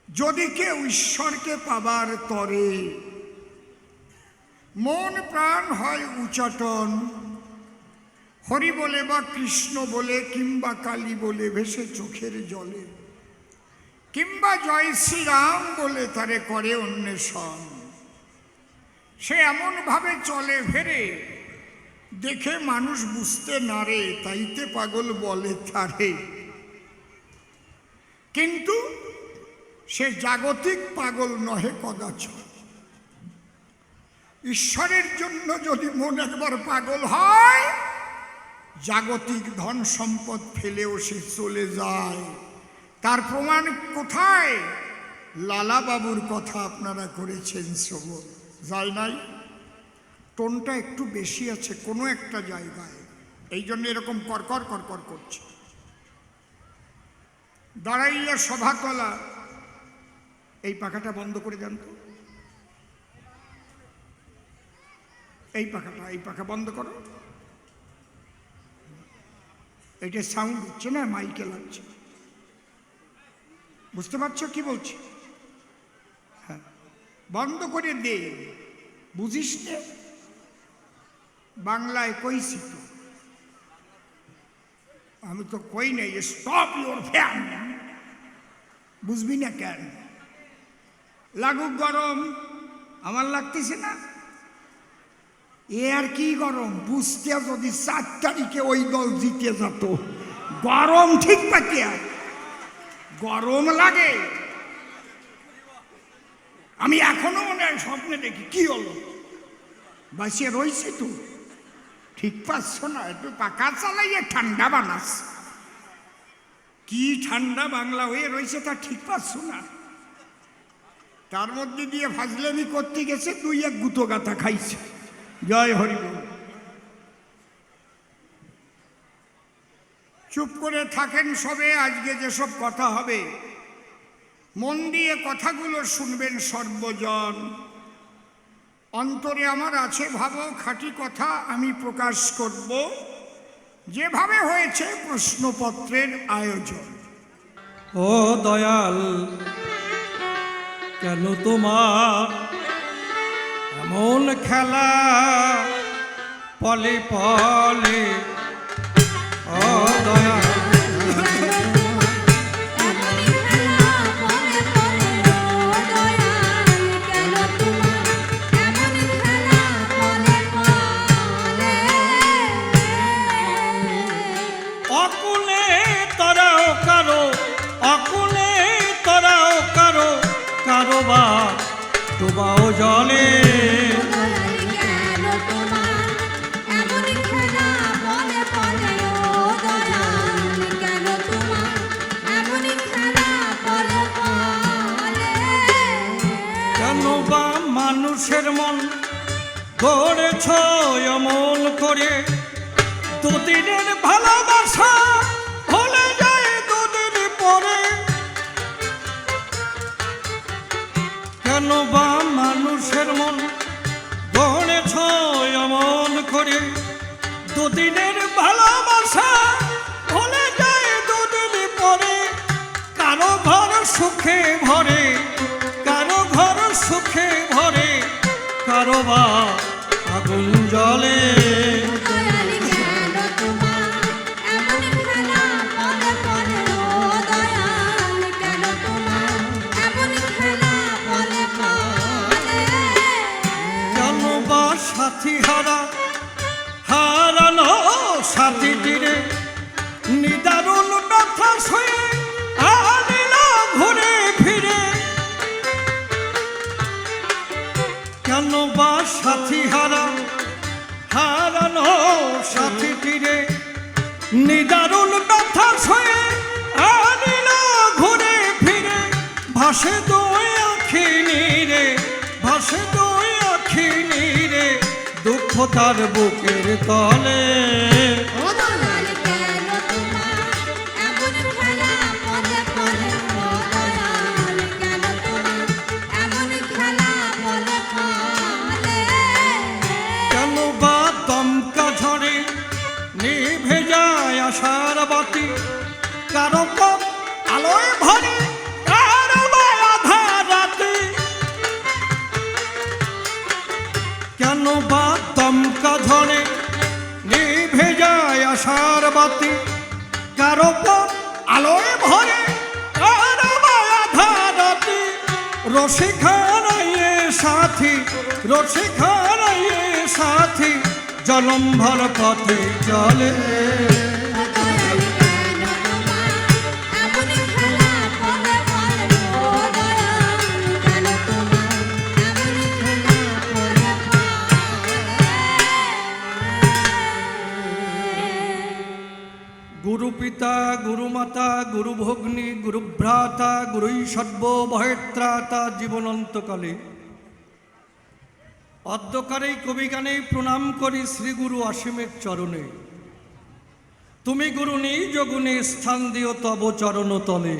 যদি কেউ ঈশ্বরকে পাবার তরে মন প্রাণ হয় উচাটন, হরি বলে বা কৃষ্ণ বলে কিংবা কালী বলে ভেসে চোখের জলে, কিংবা জয় শ্রীরাম বলে তারে করে অন্বেষণ। সে এমনভাবে চলে ফেরে দেখে মানুষ বুঝতে নারে, তাইতে পাগল বলে তারে। কিন্তু সে জাগতিক পাগল নহে কদাচন। ঈশ্বরের জন্য যদি মন একবার পাগল হয়, জাগতিক ধন সম্পদ ফেলেও সে চলে যায়। তার প্রমাণ কোথায়? লালা বাবুর কথা আপনারা করেছেন শ্রবণ, যায় নাই? টোনটা একটু বেশি আছে কোনো একটা জায়গায়, এই জন্য এরকম করকর করকর করছে। দাঁড়াইয়া সভাতলা, এই পাখাটা বন্ধ করে দেন তো, এই পাখা বন্ধ করো। এটা সাউন্ড হচ্ছে না, মাইকে লাগছে। বুঝতে পারছো কি বলছি? হ্যাঁ, বন্ধ করে দে, বুঝিস না? বাংলায় কইছি তো, আমি তো কই নাই স্টপ ইউর ফ্যান, বুঝবি না কেন? লাগুক গরম, আমার লাগতেছে না। এ আর কি গরম, বুঝতে যদি 4 তারিখে ওই দল জিতে যেত, গরম ঠিক পাচ্ছে, গরম লাগে। আমি এখনো মনে হয় স্বপ্নে দেখি, কি হলো বাসিয়ে রয়েছে তো, ঠিক পাচ্ছ না, একটু পাখা চালাইয়ে ঠান্ডা বানাস। কি ঠান্ডা বাংলা হয়ে রয়েছে তা ঠিক পাচ্ছ না। তার মধ্যে দিয়ে ফাজলামি করতে গেছে, 2-1 গুঁতো গাথা খাইছে। জয় হরিবল। চুপ করে থাকেন সবে, আজকে যেসব কথা হবে মন দিয়ে কথাগুলো শুনবেন সর্বজন। অন্তরে আমার আছে ভাবো, খাঁটি কথা আমি প্রকাশ করব, যেভাবে হয়েছে প্রশ্নপত্রের আয়োজন। ও দয়াল, কেন তোমার এমন খেলা পলে পলে? ও দয়াল, অকুলে তরাও কারো, অকুলে তরাও কারো, কারোবা ডুবাও জলে। কেন বা মানুষের মন গড়েছ অমল করে? দুদিনের ভালোবাসা ভুলে যায় দুদিন পরে। কেন বা মানুষের মন গড়েছ অমল করে? দুদিনের ভালোবাসা ভুলে যায় দুদিন পরে। কারো ঘর সুখে ভরে, কারো ঘর সুখে ভরে, কারো বা আগুন জ্বলে। সাথী হারা হারানো সাথী তীরে নিদারুণ ব্যথা সয়ে আনিল ঘুরে ফিরে। কেন বা সাথী হারা হারানো সাথী তীরে নিদারুণ ব্যথা সয়ে আনিল ঘুরে ফিরে। ভাসে দুই আখি নীরে, ভাসে দুই আখি নীরে, দুঃখ তার বুকের তলে। কেন বা দমকা ঝড়ে নিভে যায় আশার বাতি? কারো কম আলোয় ভরে, কারো বা আধার রাতে। কেন বা দমকা ঝড়ে নিভে যায় আশার বাতি? কারো পর আলোয় ভরে, কারো বা আধার রাতে। রসিখানাইয়ে সাথী, রসিখানাইয়ে সাথী, জলম্ভর পথে চলে। গুরু পিতা, গুরু মাতা, গুরু ভগ্নী, গুরু ভ্রাতা, গুরুই সর্ব ভয়ত্রাতা। জীবনন্তকালে অদ্যকারেই কবিগানে প্রণাম করি শ্রী গুরু অসীমের চরণে। তুমি গুরু নিজ গুণে স্থান দিও তব চরণ তলে।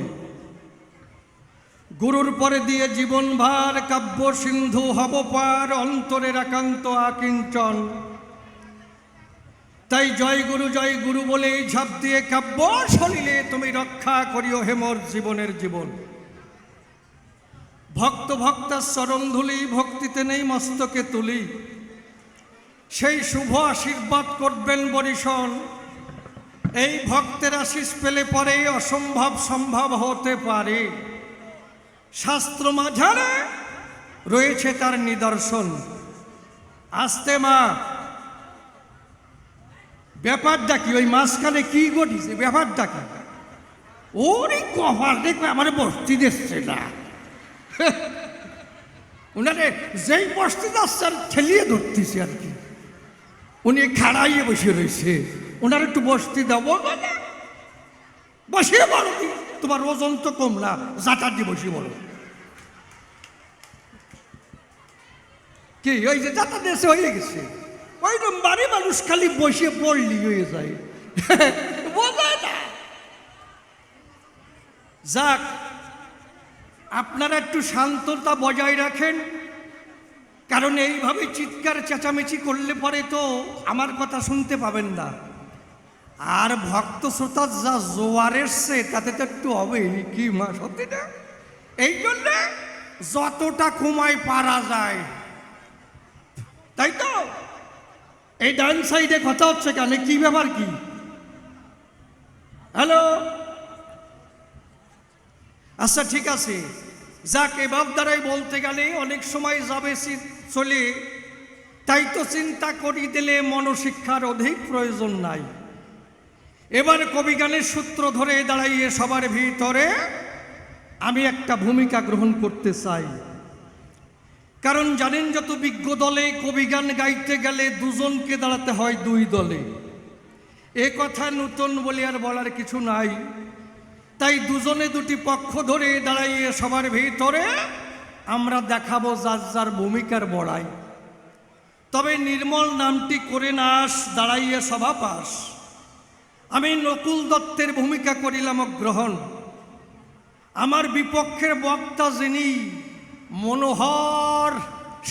গুরুর পরে দিয়ে জীবন ভার, কাব্য সিন্ধু হব পার, অন্তরের একান্ত আকিঞ্চন। তাই জয় গুরু বলে ঝাঁপ দিয়ে কাব্য সলিলে তুমি রক্ষা করিও হেমর জীবনের জীবন। ভক্ত ভক্তার চরণ ধুলি, ভক্তিতে নেই মস্তকে তুলি। সেই শুভ আশীর্বাদ করবেন বরিশন। এই ভক্তের আশিস পেলে পরে অসম্ভব সম্ভব হতে পারে। শাস্ত্র মাঝারে রয়েছে তার নিদর্শন। আস্তে মা, ব্যাপারটা কি? ওই মাঝখানে কি ঘটিছে? ব্যাপারটা কি? ওরে কপাল দেখবে আমার বস্তি দিচ্ছে না। উনারে যেই বস্তি যাচ্ছে আর ঠেলিয়ে ধরতেছে আর কি। উনি খাড়াইয়ে বসে রয়েছে, ওনার একটু বসতে দাও। বসিয়ে বলো, তোমার ওজন তো কম না, জাটার দিয়ে বসিয়ে বলো। কি ওই যে জাতা দেশে হয়ে গেছে, ওই বাড়ি মানুষ খালি বসে পড়লি হয়ে যায়, বোঝায় না। যাক, আপনারা একটু শান্ততা বজায় রাখেন, কারণ এইভাবে চিৎকার চেঁচামেচি করলে পরে তো আমার কথা শুনতে পাবেন না। আর ভক্ত শ্রোতা যা জোয়ার এসছে তাতে তো একটু হবে কি মা, সত্যি না? এই জন্যে যতটা কমায় পারা যায়, তাই তো। এই ডান সাইডে কথা হচ্ছে কেন? কি ব্যাপার কি? হ্যালো, আচ্ছা ঠিক আছে। যাক, এবার দ্বারাই বলতে গেলে অনেক সময় যাবে চলে, তাই তো চিন্তা করি দিলে মনশিক্ষার অধিক প্রয়োজন নাই। এবার কবিগানের সূত্র ধরে দাঁড়াইয়ে সবার ভিতরে আমি একটা ভূমিকা গ্রহণ করতে চাই। কারণ জানেন, যত বিজ্ঞ দলে কবিগান গাইতে গেলে দুজনকে দাঁড়াতে হয় দুই দলে। এ কথা নূতন বলে আর বলার কিছু নাই। তাই দুজনে দুটি পক্ষ ধরে দাঁড়াইয়ে সবার ভিতরে আমরা দেখাবো যার যার ভূমিকার বড়াই। তবে নির্মল নামটি করে নাস, দাঁড়াইয়ে সভা পাস। আমি নকুল দত্তের ভূমিকা করিলাম গ্রহণ। আমার বিপক্ষের বক্তা যিনি মনোহর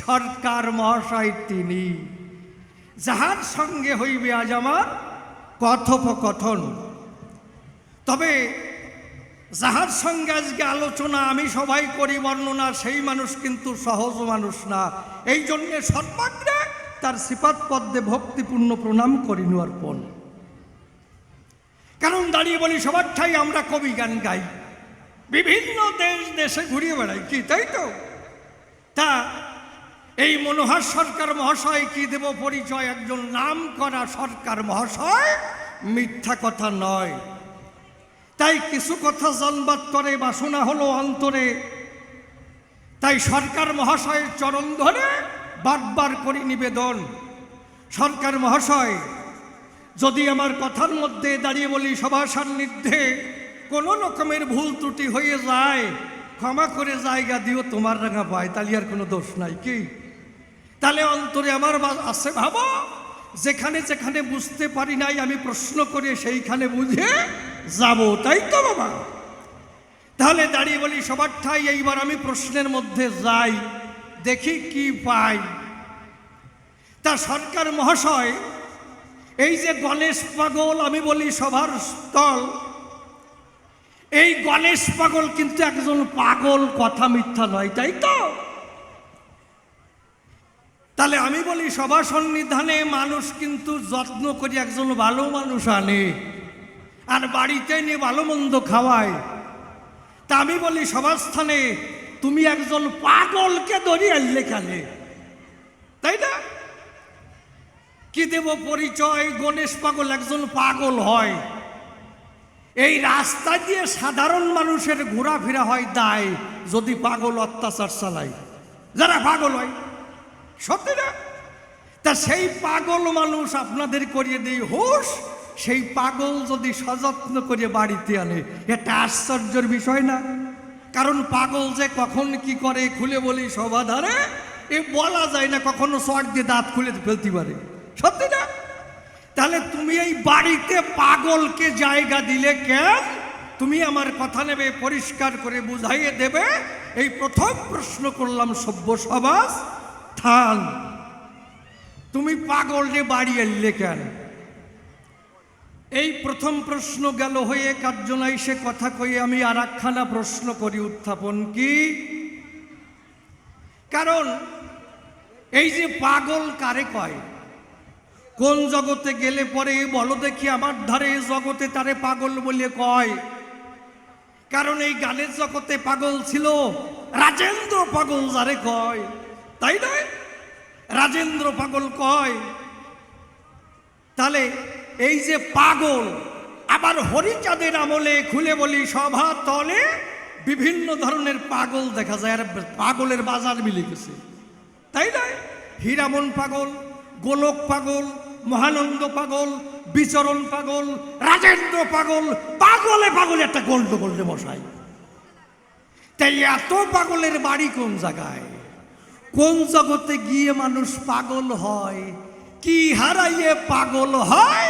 সরকার মহাশয়, তিনি যাহার সঙ্গে হইবে আজ আমার কথোপকথন। তবে যাহার সঙ্গে আজকে আলোচনা আমি সবাই করি বর্ণনা, সেই মানুষ কিন্তু সহজ মানুষ না। এই জন্যে সর্বাগ্রে তার সিপাত পদ্মে ভক্তিপূর্ণ প্রণাম করিনু অর্পণ। কারণ দাঁড়িয়ে বলি সবার ঠাই আমরা কবি গান গাই, বিভিন্ন দেশ দেশে ঘুরিয়ে বেড়াই, কি তাই তো? তা এই মনোহর সরকার মহাশয় কি দেব পরিচয়? একজন নাম করা সরকার মহাশয়, মিথ্যা কথা নয়। তাই কিছু কথা জলবাদ করে বাসনা হলো অন্তরে। তাই সরকার মহাশয়ের চরণ ধরে বারবার করি নিবেদন, সরকার মহাশয়, যদি আমার কথার মধ্যে দাঁড়িয়ে বলি সভা সান্নিধ্যে কোনো রকমের ভুল ত্রুটি হয়ে যায়, ক্ষমা করে জায়গা দিও তোমার রাঙা পায়, তাহলে আর কোনো দোষ নাই। কি তাহলে অন্তরে আমার আছে ভাবো, যেখানে যেখানে বুঝতে পারি নাই আমি প্রশ্ন করে সেইখানে বুঝে যাব, তাই তো বাবা? তাহলে দাঁড়িয়ে বলি সবার ঠাই এইবার আমি প্রশ্নের মধ্যে যাই, দেখি কি পাই। তা সরকার মহাশয়, এই যে গণেশ পাগল আমি বলি সভার স্থল, এই গণেশ পাগল কিন্তু একজন পাগল, কথা মিথ্যা নয়, তাই তো? তাহলে আমি বলি সভা সন্নিধানে মানুষ কিন্তু যত্ন করে একজন ভালো মানুষ আনে আর বাড়িতে নিয়ে ভালো মন্দ খাওয়ায়। তা আমি বলি সভাস্থানে তুমি একজন পাগলকে ধরিয়ে আনলে কেন, তাই না? কি দেব পরিচয়? গণেশ পাগল একজন পাগল হয়। এই রাস্তা দিয়ে সাধারণ মানুষের ঘোরাফেরা হয় দায় যদি পাগল অত্যাচার চালায়, যারা পাগল হয়, সত্যি না? তা সেই পাগল মানুষ আপনাদের করিয়ে দেই হুঁশ, সেই পাগল যদি সযত্ন করে বাড়িতে আনে, এটা আশ্চর্যের বিষয় না? কারণ পাগল যে কখন কি করে খুলে বলি সভাধারে এ বলা যায় না, কখনো শর্ট দিয়ে দাঁত খুলে ফেলতে পারে, সত্যি না? তাহলে তুমি এই বাড়িতে পাগলকে জায়গা দিলে কেন? তুমি আমার কথা নেবে, পরিষ্কার করে বুঝাইয়ে দেবে। এই প্রথম প্রশ্ন করলাম সভ্য সমাজ থান, তুমি পাগলকে বাড়ি এলে কেন? এই প্রথম প্রশ্ন গেল হয়ে, কার্যনাই সে কথা কয়ে আমি আর একখানা প্রশ্ন করি উত্থাপন। কি কারণ এই যে পাগল কারে কয়? কোন জগতে গেলে পরে বলো দেখি আমার ধারে জগতে তারে পাগল বলে কয়? কারণ এই গানের জগতে পাগল ছিল রাজেন্দ্র পাগল যারে কয়, তাই নয়? রাজেন্দ্র পাগল কয়। তাহলে এই যে পাগল, আবার হরিচাঁদের আমলে খুলে বলি সভা তলে বিভিন্ন ধরনের পাগল দেখা যায়, আর পাগলের বাজার মিলে গেছে, তাই নয়? হীরামন পাগল, গোলক পাগল, মহানন্দ পাগল, বিচরণ পাগল, রাজেন্দ্র পাগল, পাগলে পাগলে একটা গন্ডগোলে বসাই। তাই এত পাগলের বাড়ি কোন জায়গায়? কোন জগতে গিয়ে মানুষ পাগল হয়? কি হারাইয়ে পাগল হয়?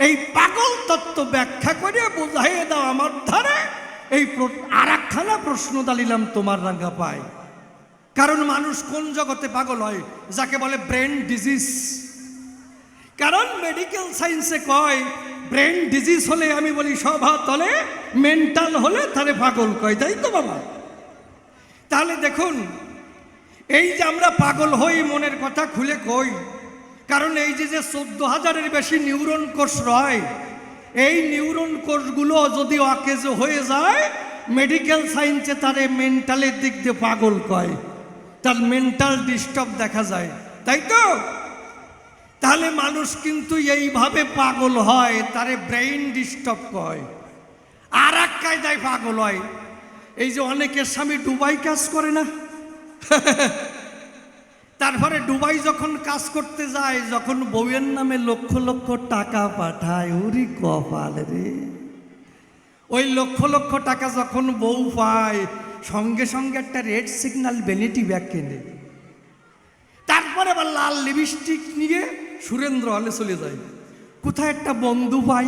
এই পাগল তত্ত্ব ব্যাখ্যা করে বোঝাইয়ে দাও আমার ধারে। এই আর একখানা প্রশ্ন দালিলাম তোমার রাঙ্গা পায়। কারণ মানুষ কোন জগতে পাগল হয়? যাকে বলে ব্রেন ডিজিজ। কারণ মেডিকেল সায়েন্সে কয় ব্রেন ডিজিজ হলে আমি বলি সভা তলে, মেন্টাল হলে তারে পাগল কয়, তাই তো বাবা? তাহলে দেখুন, এই যে আমরা পাগল হই মনের কথা খুলে কই, কারণ এই যে 14,000-এর বেশি নিউরন কোষ রয়, এই নিউরন কোষগুলো যদি অকেজ হয়ে যায়, মেডিকেল সায়েন্সে তারে মেন্টালের দিক দিয়ে পাগল কয়, তার মেন্টাল ডিস্টার্ব দেখা যায়, তাই তো? তাহলে মানুষ কিন্তু এইভাবে পাগল হয়, তারে ব্রেইন ডিস্টার্ব কয়। আর এক কায়দায় পাগল হয়, এই যে অনেকের স্বামী দুবাই কাজ করে না, তারপরে দুবাই যখন কাজ করতে যায়, যখন বউয়ের নামে লক্ষ লক্ষ টাকা পাঠায়, ওরে কপাল রে! ওই লক্ষ লক্ষ টাকা যখন বউ পায়, সঙ্গে সঙ্গে একটা রেড সিগন্যাল ভ্যানিটি ব্যাগ কেনে, তারপরে আবার লাল লিপস্টিক নিয়ে সুরেন্দ্র হলে চলে যায়। কোথায় একটা বন্ধু পাই,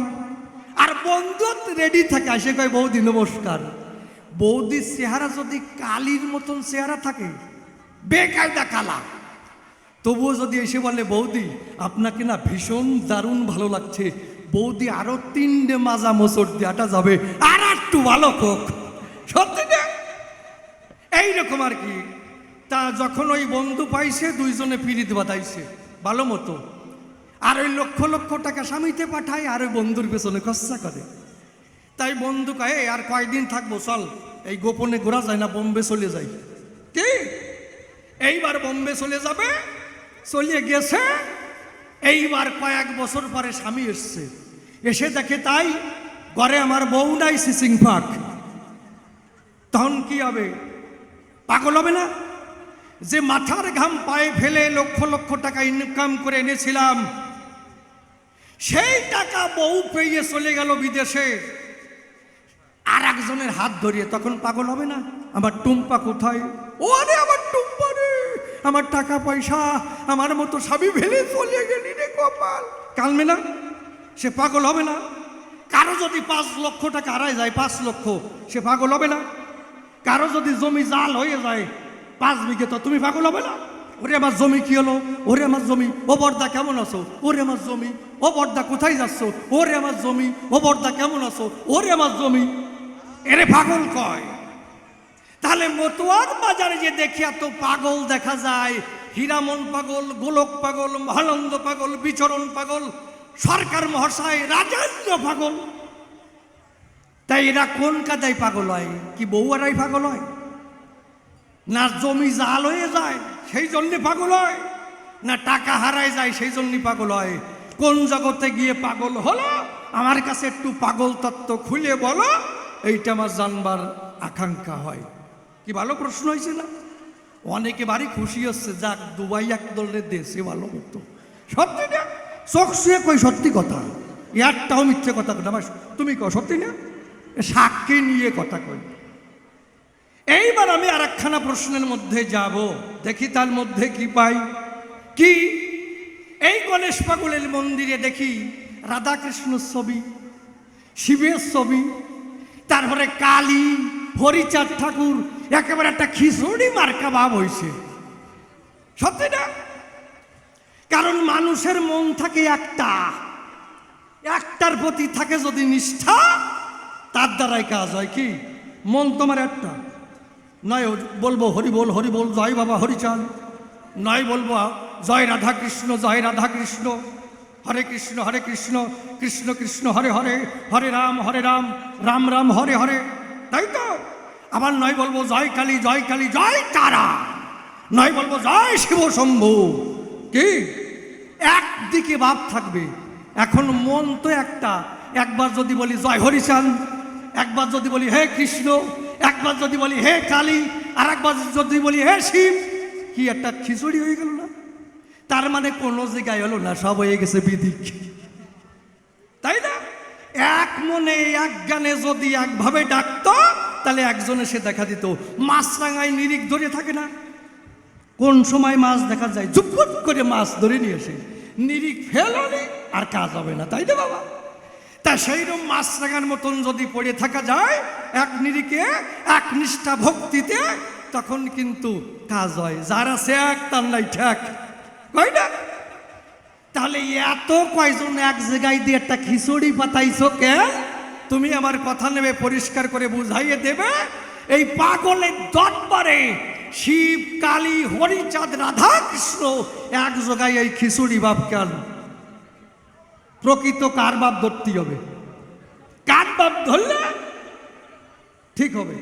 আর বন্ধু রেডি থাকে, আসে কয় বৌদি নমস্কার। বৌদির চেহারা যদি কালির মতন চেহারা থাকে, বেকায়দা কালা, তবুও যদি এসে বলে বৌদি আপনাকে না ভীষণ দারুণ ভালো লাগছে, বৌদি আরো 3টে মাজা মোচড় দেওয়াটা যাবে, আর একটু ভালো হোক, সত্যি না? এইরকম আর কি। তা যখন ওই বন্ধু পাইছে, দুইজনে পিরিত বাঁধাইছে ভালো মতো, আর ওই লক্ষ লক্ষ টাকা স্বামীতে পাঠায়, আর ওই বন্ধুর পেছনে খরচা করে। তাই বন্ধু কয় আর কয়দিন থাকবো, চল, এই গোপনে ঘোরা যায় না, বোম্বে চলে যাই। কি এইবার বোম্বে চলে যাবে, চলে গেছে। এইবার কয়েক বছর পরে স্বামী এসছে, এসে দেখে তাই ঘরে আমার বউ নাই, সিসিং ফাঁক। তখন কি হবে? পাগল হবে না? যে মাথার ঘাম পায়ে ফেলে লক্ষ লক্ষ টাকা ইনকাম করে এনেছিলাম, সেই টাকা বউ পেয়ে চলে গেল বিদেশে আর একজনের হাত ধরিয়ে, তখন পাগল হবে না? আমার টুম্পা কোথায়? ওরে আমার টুম্পা রে, আমার টাকা পয়সা আমার মতো স্বামী ফেলে চলে গেলি রে কপাল, কালমে না? সে পাগল হবে না? কারো যদি 5 লক্ষ টাকা হারায় যায়, 5 লক্ষ, সে পাগল হবে না? কারো যদি জমি জাল হয়ে যায় 5 বিঘে, তো তুমি পাগল হবে না? ওরে আমার জমি কি হলো, ওরে আমার জমি, ও বর্দা কেমন আছো, ওরে আমার জমি, ও বর্দা কোথায় যাচ্ছ, ওরে আমার জমি, ও বর্দা কেমন আছো, ওরে আমার জমি, এরে পাগল কয়। তাহলে মতুয়ার বাজারে যে দেখি এত পাগল দেখা যায়, হীরামন পাগল, গোলক পাগল, মহানন্দ পাগল, বিচরণ পাগল, সরকার মহাশয়, রাজেন্দ্র পাগল, তাই এরা কোন কাদায় পাগল হয়? কি বউয়ারাই পাগল হয়? না জমি জাল হয়ে যায় সেই জন্যে পাগল হয়? না টাকা হারায় যায় সেই জন্যই পাগল হয়? কোন জগতে গিয়ে পাগল হলো? আমার কাছে একটু পাগল তত্ত্ব খুলে বলো, এইটা আমার জানবার আকাঙ্ক্ষা হয়। কি ভালো প্রশ্ন হয়েছে না? অনেকে বাড়ি খুশি হচ্ছে, যাক দুবাই এক দলের দেশে ভালো হতো। সত্যি না? চোখ শুয়ে কই সত্যি কথা, একটাও মিথ্যে কথা কথা। তুমি কো সত্যি না? সাক্ষী নিয়ে কথা কই। এইবার আমি আর একখানা প্রশ্নের মধ্যে যাব, দেখি তার মধ্যে কি পাই। কি এই গণেশ পাগলের মন্দিরে দেখি রাধাকৃষ্ণর ছবি, শিবের ছবি, তারপরে কালী, হরিচাঁদ ঠাকুর, একেবারে একটা খিচুড়ি মার্কা ভাব হয়েছে। সত্যি না? কারণ মানুষের মন থাকে একটা, একটার প্রতি থাকে যদি নিষ্ঠা, তার দ্বারাই কাজ হয়। কি মন তোমার একটা নয়, বলবো হরি বল হরি বল, জয় বাবা হরিচাঁদ, নয় বলবো জয় রাধাকৃষ্ণ, জয় রাধাকৃষ্ণ, হরে কৃষ্ণ কৃষ্ণ কৃষ্ণ হরে হরে, হরে রাম রাম রাম হরে হরে, তাই তো? আবার নয় বলবো জয় কালী জয় তারা, নয় বলবো জয় শিব শম্ভু। কি একদিকে ভাব থাকবে। এখন মন তো একটা, একবার যদি বলি জয় হরিচাঁদ, একবার যদি বলি হে কৃষ্ণ, একবার যদি বলি হে কালী, আর একবার যদি বলি হে শিব, কি একটা খিচুড়ি হয়ে গেল না? তার মানে কোনো জায়গায় হলো না, সব হয়ে গেছে বিদিক, তাই না? এক মনে এক গানে যদি একভাবে ডাকতো, তাহলে একজনে সে দেখা দিত। মাছরাঙায় নিরিখ ধরে থাকে না, কোন সময় মাছ দেখা যায়, চুপট করে মাছ ধরে নিয়ে এসে নিরিখ ফেললে আর কাজ হবে না, তাই না বাবা? তা সেইরকম মাছরাঙার মতন যদি পড়ে থাকা যায় এক নিরিখে, এক নিষ্ঠা ভক্তিতে, তখন কিন্তু কাজ হয়। যার আছে এক তার নাই ঠেক, তাই না? তাহলে এত কয়জন এক জায়গায় দিয়ে একটা খিচুড়ি পাতাইছো কেন? তুমি আমার কথা নেবে, পরিষ্কার করে বুঝাইয়ে দেবে। এই পাগলের দরবারে শিব কালী হরিচাঁদ রাধা কৃষ্ণ এক জায়গায় এই খিচুড়ি বাপ কেন? প্রকৃত কার বাপ ধরতে হবে? কার বাপ ধরলে ঠিক হবে?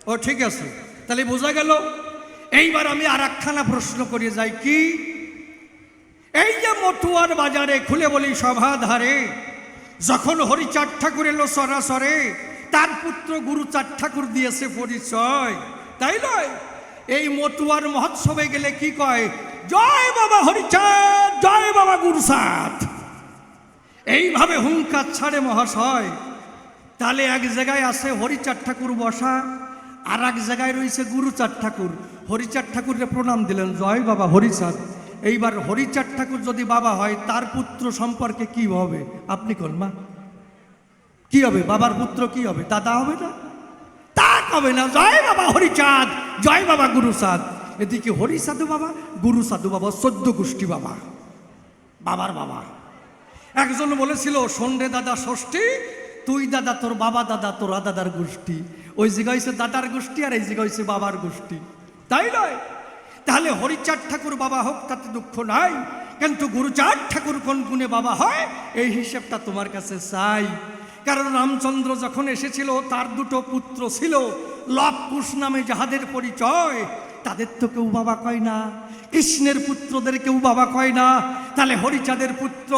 ও ঠিক আছে, তাহলে বোঝা গেল। এইবার আমি আর একখানা প্রশ্ন করে যাই। কি এই যে মটুয়ার বাজারে, খুলে বলি সভাধারে, যখন হরিচাঁদ ঠাকুর এলো সরাসরে, তার পুত্র গুরুচাঁদ ঠাকুর দিয়েছে পরিচয়, তাই নয়? এই মটুয়ার মহোৎসবে গেলে কি কয়? জয় বাবা হরিচাঁদ, জয় বাবা গুরুচাঁদ, এইভাবে হুঙ্কার ছাড়ে মহাশয়। তাহলে এক জায়গায় আছে হরিচাঁদ ঠাকুর বসা, আর এক জায়গায় রয়েছে গুরুচাঁদ ঠাকুর। হরিচাঁদ ঠাকুরকে প্রণাম দিলেন, জয় বাবা হরিচাঁদ। এইবার হরিচাঁদ ঠাকুর যদি বাবা হয়, তার পুত্র সম্পর্কে কি হবে? আপনি কোন মা, কি হবে? বাবার পুত্র কি হবে? দাদা হবে না? তা হবে না। জয় বাবা হরিচাঁদ, জয় বাবা গুরুচাঁদ। এদিকে হরিসাধু বাবা, গুরুসাধু বাবা, 14 গোষ্ঠী বাবা, বাবার বাবা। একজন বলেছিল, শোন রে দাদা ষষ্ঠী, তুই দাদা, তোর বাবা দাদা, তোরা দাদার গোষ্ঠী। ওই জায়গা হয়েছে দাদার গোষ্ঠী, আর এই জায়গা হয়েছে বাবার গোষ্ঠী, তাই নয়? তাহলে হরিচাঁদ ঠাকুর বাবা হোক, তাতে দুঃখ নাই, কিন্তু গুরুচাঁদ ঠাকুর কোন গুণে বাবা হয়, এই হিসেবটা তোমার কাছে চাই। কারণ রামচন্দ্র যখন এসেছিল, তার দুটো পুত্র ছিল, লব কুশ নামে যাহাদের পরিচয়, তাদের তো কেউ বাবা কয় না। কৃষ্ণের পুত্রদের কেউ বাবা কয় না। তাহলে হরিচাঁদের পুত্র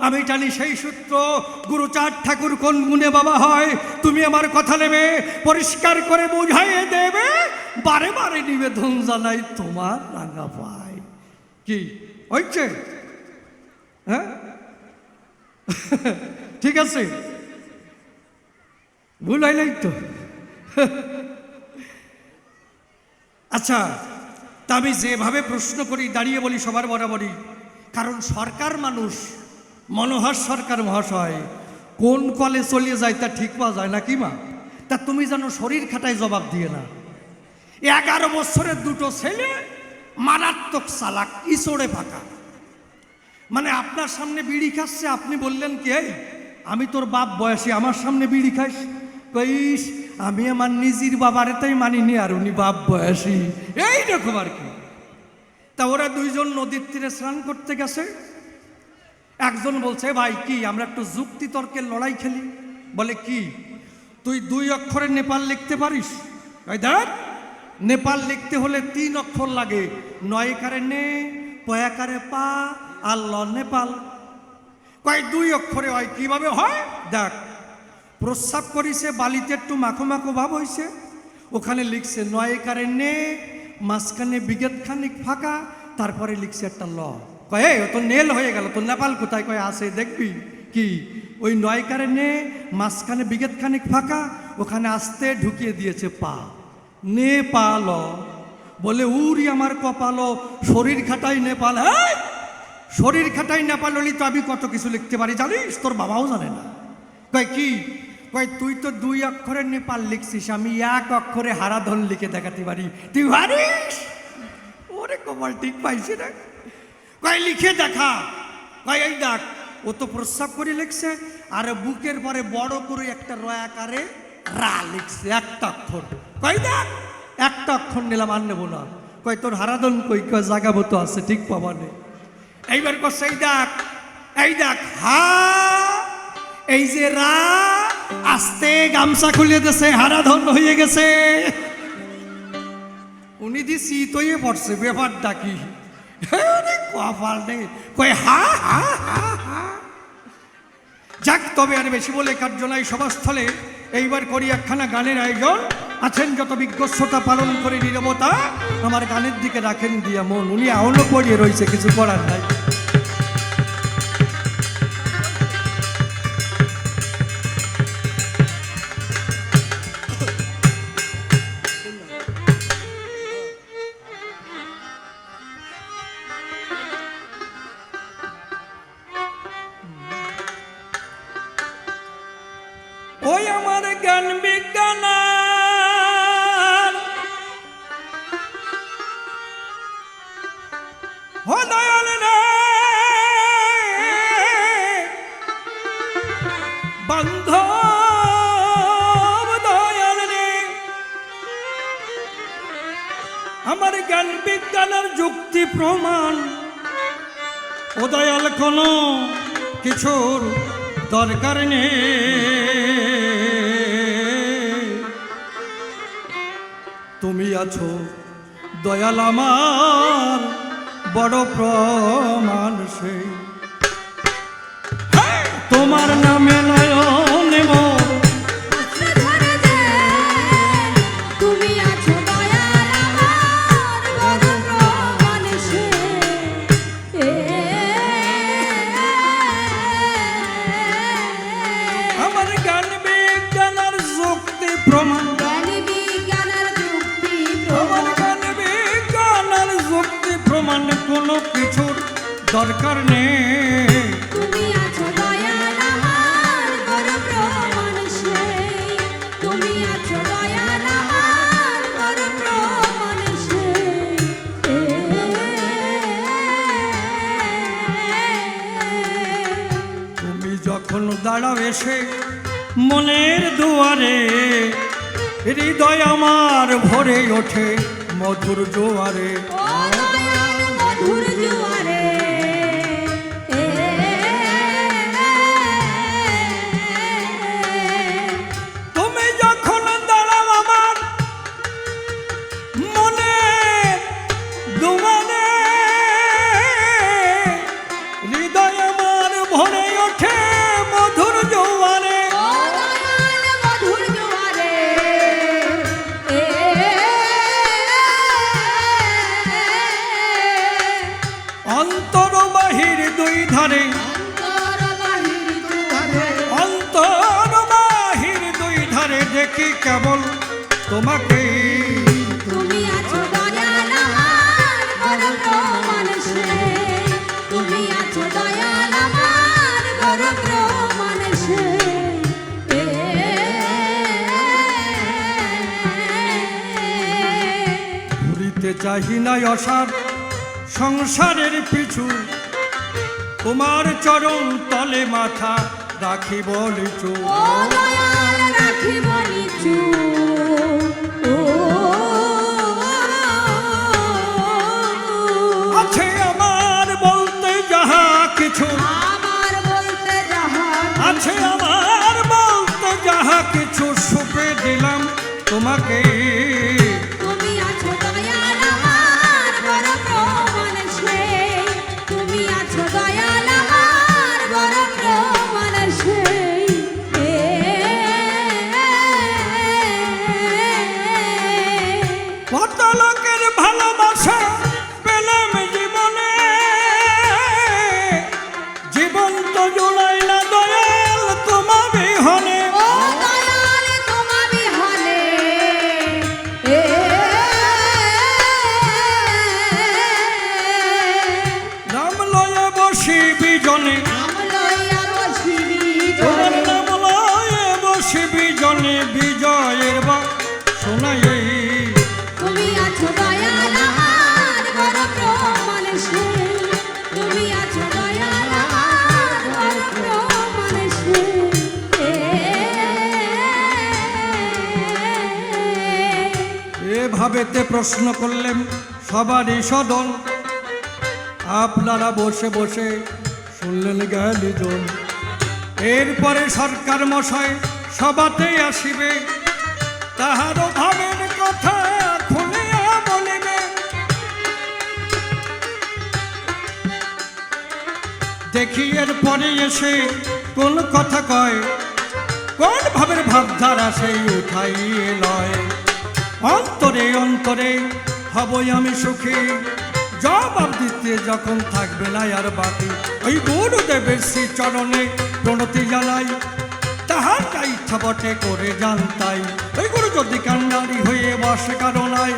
আমি জানি, সেই সূত্র গুরুচাঁদ ঠাকুর কোন গুণে বাবা হয়, তুমি আমার কথা নেবে, পরিষ্কার করে বুঝাইয়ে দেবে। বারে বারে নিবেদন জানাই তোমার রাঙা পায়। কি হয়েছে? হ্যাঁ ঠিক আছে, ভুল হয় নাই তো? আচ্ছা, তা আমি যেভাবে প্রশ্ন করি, দাঁড়িয়ে বলি সবার বরাবরই, কারণ সরকার মানুষ, মনোহর সরকার মহাশয় কোন কলে চলিয়ে যায় তা ঠিক পাওয়া যায় না, কি মা? তা তুমি যেন শরীর খাটায় জবাব দিয়ে না। 11 বছরের দুটো ছেলে, মারাত্মক চালাক, ইচড়ে পাকা। মানে আপনার সামনে বিড়ি খাচ্ছে, আপনি বললেন কি, এই আমি তোর বাপ বয়সী, আমার সামনে বিড়ি খাইস? কইস আমি আমার নিজের বাবারে তাই মানিনি, আর উনি বাপ বয়সী, এইরকম আর কি। তা ওরা দুইজন নদীর তীরে স্নান করতে গেছে। একজন বলছে, ভাই কি আমরা একটু যুক্তি তর্কের লড়াই খেলি? বলে কি, তুই 2 অক্ষরে নেপাল লিখতে পারিস? দেখ, নেপাল লিখতে হলে 3 অক্ষর লাগে, 9 কারে নে, পয়াকারে পা, আর ল নেপাল। কয় 2 অক্ষরে হয়, কিভাবে হয় দেখ। প্রস্রাব করিছে, বালিতে একটু মাখো মাখো ভাব হয়েছে, ওখানে লিখছে 9 কারে নে, মাঝখানে বিগেত খানিক ফাঁকা, তারপরে লিখছে একটা ল। কয় ও তো নেল হয়ে গেল, তো নেপাল কোথায়? কয় আছে, দেখবি। কি ওই 9 কারে নে, মাঝখানে বিগেত খানিক ফাঁকা, ওখানে আস্তে ঢুকিয়ে দিয়েছে পা, নেপাল। বলে উরি আমার কপাল, শরীর খাটাই নেপাল। হ্যাঁ, শরীর খাটাই নেপাল হলি তো আমি কত কিছু লিখতে পারি জানিস, তোর বাবাও জানে না। কয় কি? কয় তুই তো 2 অক্ষরে নেপাল লিখছিস, আমি 1 অক্ষরে হারাধন লিখে দেখাতে পারি, তুই পারিস? ওরে কপাল ঠিক পাইছি না। কয় লিখে দেখা। কয় এই দেখ, ও তো প্রস্রাব করে লিখছে, আর বুকের পরে বড় করে একটা রয়াকারে রা লিখছে, 1টা অক্ষর। কয় দেখ, 1টা অক্ষর নিলাম, আর নেবো না। কয় তোর হারাধন কই? কয় জাগা মতো আছে, ঠিক পাবা নেই। এইবার করছে এই দেখ হা, এই যে রা, আস্তে গামছা খুলে দিছে, হারা ধন্য হয়ে গেছে। উনি দি শীত হয়ে পড়ছে, ব্যাপারটা কি? কপাল নেই, কয় হা হা হা হা। যাক, তবে আর বেশি বলে কার্য নাই সভাস্থলে। এইবার করি একখানা গানের আয়োজন। আছেন যত বিজ্ঞ শ্রোতা, পালন করে নীরবতা, আমার গানের দিকে রাখেন দিয়া মন। উনি এখনো পড়িয়ে রয়েছে, কিছু করার নাই। ওই আমার জ্ঞান বিজ্ঞান দয়াল রে, বান্ধব দয়াল রে, আমার জ্ঞান বিজ্ঞানের যুক্তি প্রমাণ ও দয়াল কোনো কিছুর দরকার নেই। তুমি আছো দয়াল আমার বড় প্রমাণ, সে তোমার নামে নয়ন মোর, ধরে যে তুমি আছো দয়াল আমার বড় প্রমাণ সে। আমার জ্ঞান বিজ্ঞানের যুক্তি প্রমাণ, জ্ঞান বিজ্ঞানের যুক্তি আমার প্রমাণ, জ্ঞান বিজ্ঞানের যুক্তি প্রমাণ কোনো কিছুর দরকার নেই। তুমি আছো দয়াল আমার বড় প্রমাণ সে। তুমি আছো দয়াল আমার বড় প্রমাণ সে। তুমি যখন দাঁড়াও এসে মনের দুয়ারে, হৃদয় আমার ভরে ওঠে মধুর জোয়ারে। ও দয়াল মধুর জোয়ারে, তুমি যখন দাঁড়াও আমার মনের দুয়ারে, হৃদয় আমার ভরে ওঠে মধুর জোয়ারে। ও দয়াল মধুর জোয়ারে, অন্তর বাহির দুই ধারে, অন্তর বাহির দুয়ারে, অন্তর বাহির দুই ধারে দেখি কেবল তোমাকে। তুমি আছো দয়াল আমার বড় প্রমাণ সে। তুমি আছো দয়াল আমার বড় প্রমাণ সে। ঘুরিতে চাহি নাই অসার সংসারের পিছু, তোমার চরণ তলে মাথা রাখি বলিছু। ও দয়াল রাখিব নিচু, ও আছে আমার বলতে যাহা কিছু, আমার বলতে যাহা, আছে আমার বলতে যাহা কিছু, সুপে দিলাম তোমাকে। তুমি আছো দয়াল আমার বড় প্রমাণ সে। তুমি আছো দয়াল আমার বড় প্রমাণ সে। কত লোকের ভালোবাসা পেলাম জীবনে, জীবন তো জোড়াই না দয়াল তোমার বিহনে। ও দয়াল তোমার বিহনে, নাম লয়ে বসি বিজনে, নাম লইয়া বসিবি তোমার জনে। নাম লয়ে বসি বিজনে, বিজয়ের বা শোনাই। তুমি আছো দয়াল আমার বড় প্রমাণ সে। তুমি আছো দয়াল আমার বড় প্রমাণ সে। এভাবেতে প্রশ্ন করলেন সবারই সদন, আপনারা বসে বসে শুনলেন জ্ঞানীজন। এরপরে সরকার মশাই সভাতে আসিবে, তাহারও ভাবের কথা খুলিয়া বলিবে। দেখি এরপরে এসে কোন কথা কয়, কোন ভাবের ভাবধারা সেই উঠাইয়ে লয়। অন্তরে অন্তরে হবই আমি সুখী, জবাব দিতে যখন থাকবে না আর বাকি। ওই গুরুদেবের শ্রী চরণে প্রণতি জানাই, তাহার যা ইচ্ছা বটে করে জানতাই। ওই গুরু যদি কান্নারি হয়ে বসে কারণায়,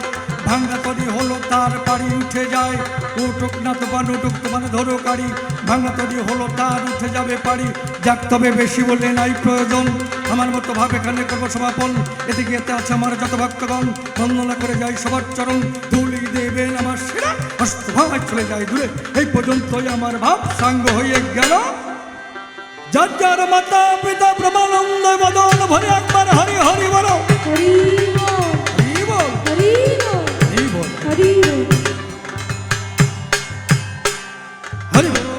ভাঙ্গা তরি হলো তার পাড়ি উঠে যায়। উঠুক না তোমার উঠুক তোমার ধরো কারি, ভাঙ্গা তরি হলো তার উঠে যাবে পারি। যাক তবে বেশি বলে নাই প্রয়োজন, আমার মতো ভাবে এখানে করবো সমাপন। এদিকে এতে আছে আমার যত ভক্তগণ, বন্দনা করে যাই সবার চরণ। ধুলি দেবেন আমার সেরা হস্তভায় চলে যায় দূরে। এই পর্যন্তই আমার ভাব সাঙ্গ হয়ে গেল। যার যার মাতা পিতা ব্রহ্মানন্দ বদন ভরে একবার হরি হরি বলো। হরি বল, হরি বল, হরি বল, হরি বল, হরি বল। হরি বল।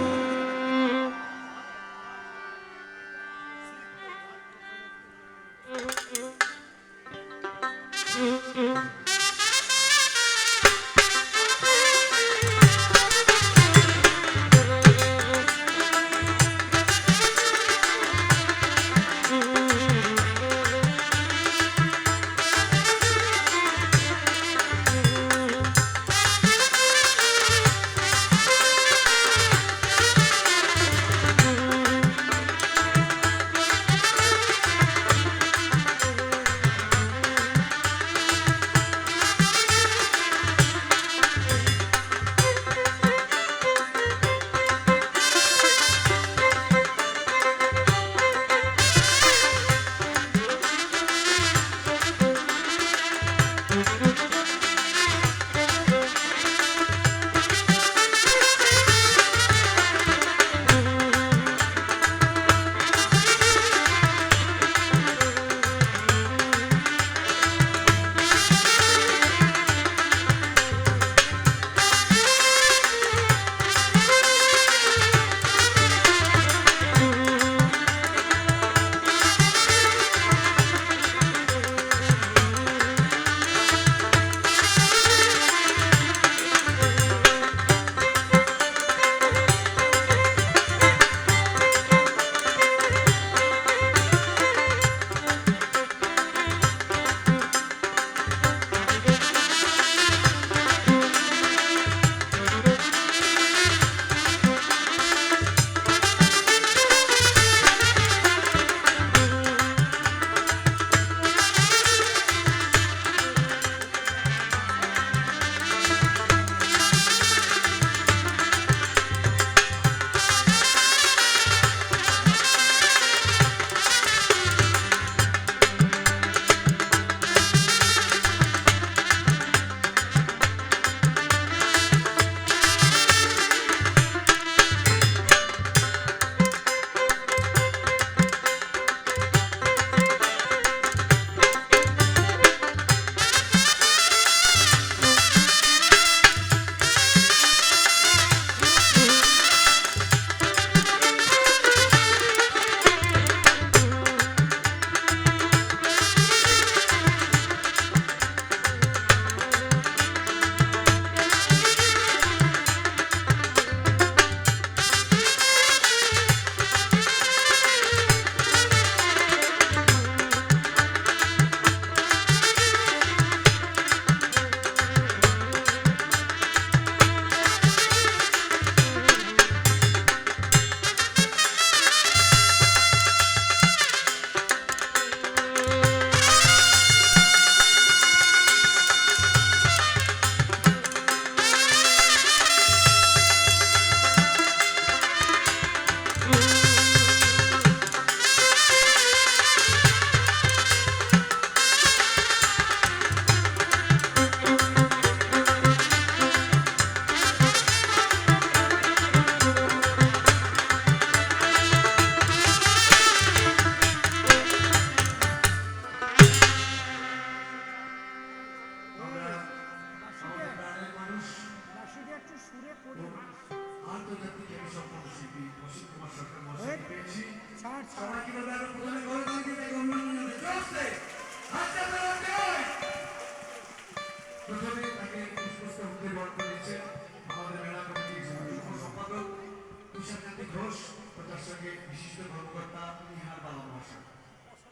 মালতী ঘোষ ও তার সঙ্গে বিশিষ্ট কর্মকর্তা নিহার বাবা মহাশয়।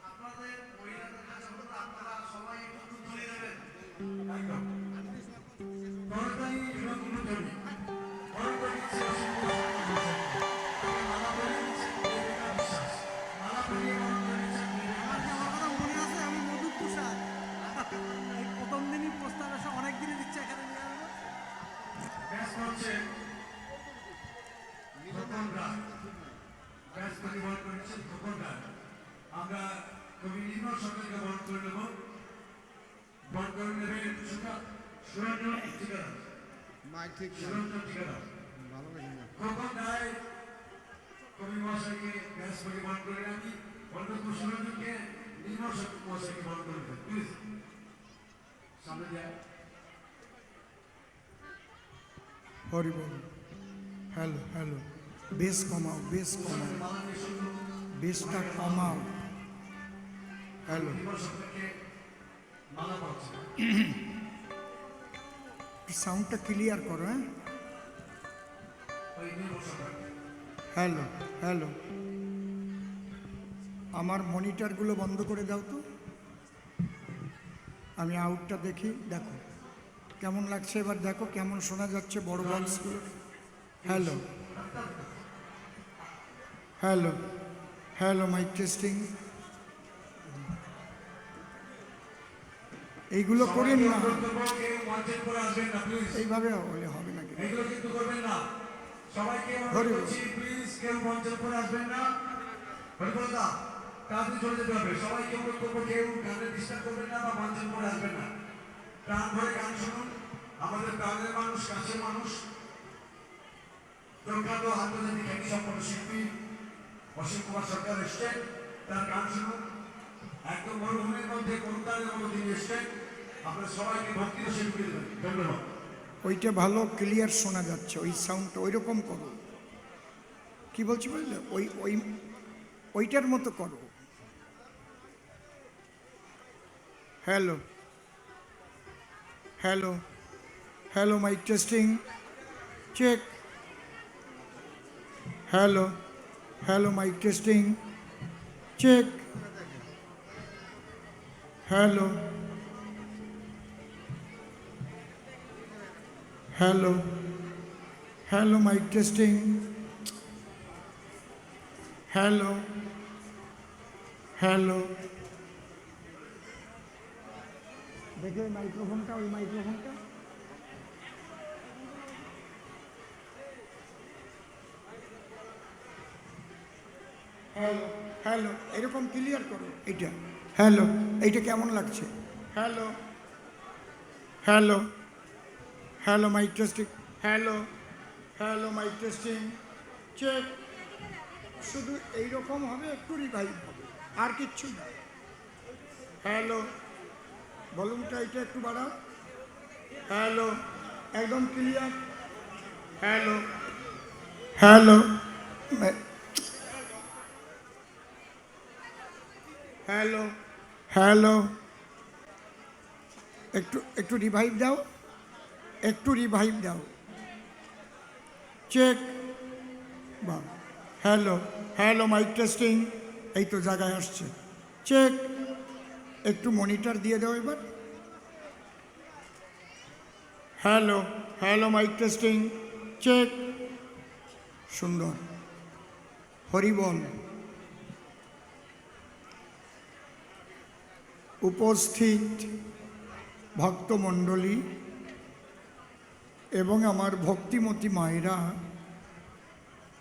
আপনাদের মহিলাদের কাছে অনুরোধ, আপনারা সবাই একটু তুলে দেবেন। একদম করতালি এবং উলুধ্বনি। করতালি দিচ্ছে অসীম ঘোষ, মালা পরিয়ে দিচ্ছেন দেবিকা বিশ্বাস, মালা পরিয়ে বরণ করে দিচ্ছেন দেবিকা আমার কথা মনে আছে, আমি মধুর তুষার এই প্রথম দিনই প্রস্তাব আসে, অনেক দিনই দিচ্ছে এখানে নিয়ে আসবো। ব্যাস করছেন খোকন রায়, ব্যাস পরিবহন করেছেন খোকন রায়। আমরা কবি নির্মল সরকারকে বরণ করে নেব। বরণ করে নেবেন সুরঞ্জন ঠিকাদার, সুরঞ্জন ঠিকাদার। খোকন রায় কবি মহাশয়কে ব্যাস পরিবহন করে, আমি অন্যতম সুরঞ্জনকে নির্মল সরকার মহাশয়কে বরণ করে দেবেন। প্লিজ সামনে যায়। হরি বল। হ্যালো হ্যালো, বেশ কমাও, বেশ কমাও, মালা নিয়ে শুরু করুন। বেশটা কমাও। হ্যালো, নির্মল সরকারকে মালা পাচ্ছে। সাউন্ডটা ক্লিয়ার করো। হ্যাঁ, ওই নির্মল সরকার হ্যালো হ্যালো, আমার মনিটরগুলো বন্ধ করে দাও তো, আমি আউটটা দেখি। দেখো কেমন লাগছে, এবার দেখো কেমন শোনা যাচ্ছে বড় বক্সগুলো। Hello hello hello, mic testing. এইগুলো করেন না, কেউ মঞ্চের পরে আসবেন না প্লিজ। এইভাবে হলে হবে নাকি? এগুলো কিন্তু করবেন না। সবাইকে অনুরোধ হরি বল। করছি, প্লিজ কেউ মঞ্চের উপরে আসবেন না। হরিবলদা তাড়াতাড়ি চলে যেতে হবে। সবাইকে অনুরোধ করবো, কেউ গানে ডিস্টার্ব করবেন না বা মঞ্চের উপরে আসবেন না। প্রাণ ভরে গান শুনুন। আমাদের প্রাণের মানুষ, কাছের মানুষ, প্রখ্যাত আন্তর্জাতিক খ্যাতি সম্পন্ন শিল্পী অসীম কুমার সরকার এসছেন, তার গান শুনুন। একদম মরুভূমির মধ্যে করুণার মতো তিনি এসছেন। আপনারা সবাইকে ভক্তি রসে ঢুকিয়ে দেবেন। ধন্যবাদ। ওইটা ভালো ক্লিয়ার শোনা যাচ্ছে, ওই সাউন্ডটা ওই রকম করো। কি বলছি বুঝলে, ওই ওই ওইটার মতো করো। Hello hello hello, mic testing check. Hello hello, mic testing check. Hello hello hello, mic testing. Hello hello, দেখে মাইক্রোফোনটা, ওই মাইক্রোফোনটা। হ্যালো হ্যালো, এরকম ক্লিয়ার করো এটা। হ্যালো, এইটা কেমন লাগছে? Hello hello hello, mic testing. Hello hello, mic testing check. শুধু এইরকম হবে, একটু রিভাইভ হবে, আর কিচ্ছু না। হ্যালো, ভলিউমটা এটা একটু বাড়াও। হ্যালো, একদম clear. Hello hello hello hello, একটু একটু রিভাইভ দাও, একটু রিভাইভ দাও। চেক। বাহ, হ্যালো হ্যালো, মাইক টেস্টিং। এই তো জায়গায় আসছে। চেক। একটু মনিটর দিয়ে দাও এবার। Hello hello, mic testing check. সুন্দর। হরিবল। উপস্থিত ভক্তমণ্ডলী এবং আমার ভক্তিমতী মায়েরা,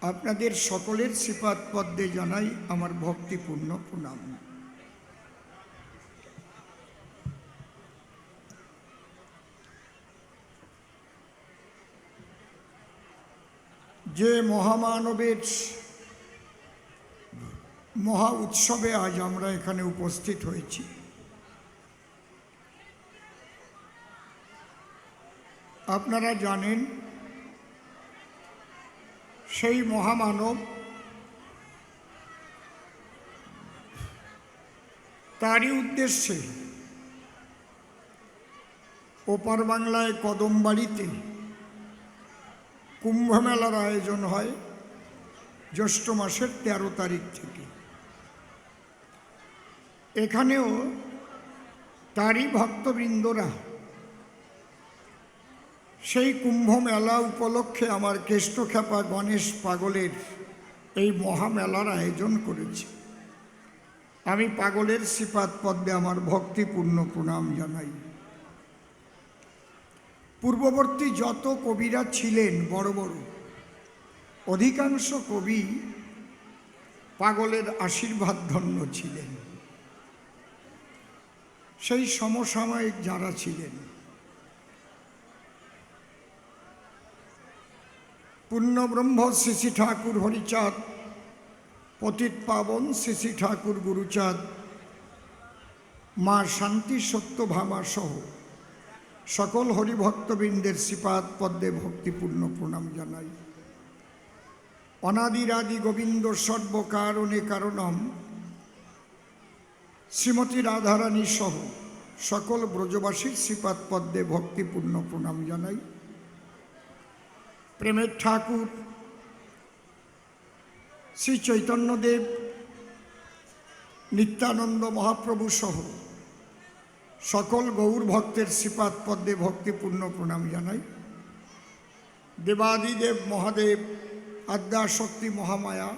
আপনাদের সকলের শ্রীপাদ পদ্মে জানাই আমার ভক্তিপূর্ণ প্রণাম। যে মহামানবের মহা উৎসবে আজ আমরা এখানে উপস্থিত হয়েছি, আপনারা জানেন সেই মহামানব তারই উদ্দেশ্যে ওপার বাংলায় কদমবাড়িতে কুম্ভ মেলার আয়োজন হয় জ্যৈষ্ঠ মাসের 13 তারিখ থেকে। এখানেও তারই ভক্তবৃন্দরা সেই কুম্ভ মেলা উপলক্ষে আমার কেষ্টখ্যাপা গণেশ পাগলের এই মহামেলার আয়োজন করেছে। আমি পাগলের শ্রীপাদ পদ্মে আমার ভক্তিপূর্ণ প্রণাম জানাই। পূর্ববর্তী যত কবিরা ছিলেন বড় বড়, অধিকাংশ কবি পাগলের আশীর্বাদ ধন্য ছিলেন। সেই সমসাময়িক যারা ছিলেন, পূর্ণব্রহ্ম শ্রী শ্রী ঠাকুর হরিচাঁদ, পতিত পাবন শ্রী শ্রী ঠাকুর গুরুচাঁদ, মা শান্তি সত্যভামা সহ সকল হরিভক্তবৃন্দের শ্রীপাদ পদ্মে ভক্তিপূর্ণ প্রণাম জানাই। অনাদিরাদি গোবিন্দ সর্বকারণে কারণম শ্রীমতী রাধারানী সহ সকল ব্রজবাসীর শ্রীপাদ পদ্মে ভক্তিপূর্ণ প্রণাম জানাই। প্রেমের ঠাকুর শ্রী চৈতন্যদেব, নিত্যানন্দ মহাপ্রভু সহ সকল গৌর ভক্তের শ্রীপাদ পদ্মে ভক্তিপূর্ণ প্রণাম জানাই। দেবাদিদেব মহাদেব, আদ্যাশক্তি মহামায়া,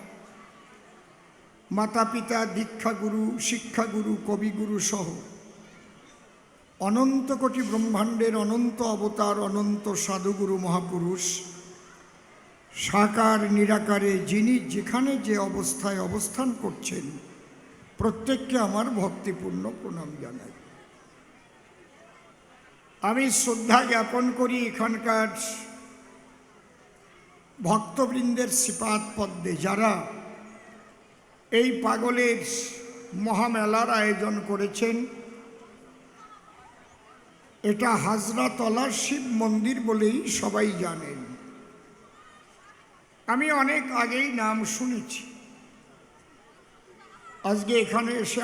মাতা পিতা, দীক্ষাগুরু, শিক্ষাগুরু, কবিগুরু সহ অনন্ত কোটি ব্রহ্মাণ্ডের অনন্ত অবতার, অনন্ত সাধুগুরু মহাপুরুষ, সাকার নিরাকারে যিনি যেখানে যে অবস্থায় অবস্থান করছেন, প্রত্যেককে আমার ভক্তিপূর্ণ প্রণাম জানাই। আমি শ্রদ্ধা জ্ঞাপন করি এখানকার ভক্তবৃন্দের শ্রীপাদ পদ্মে যারা এই পাগলের মহামেলার আয়োজন করেছেন। এটা হাজরাতলার শিব মন্দির বলেই সবাই জানেন। আমি অনেক আগেই নাম শুনেছি, আজকে এখানে এসে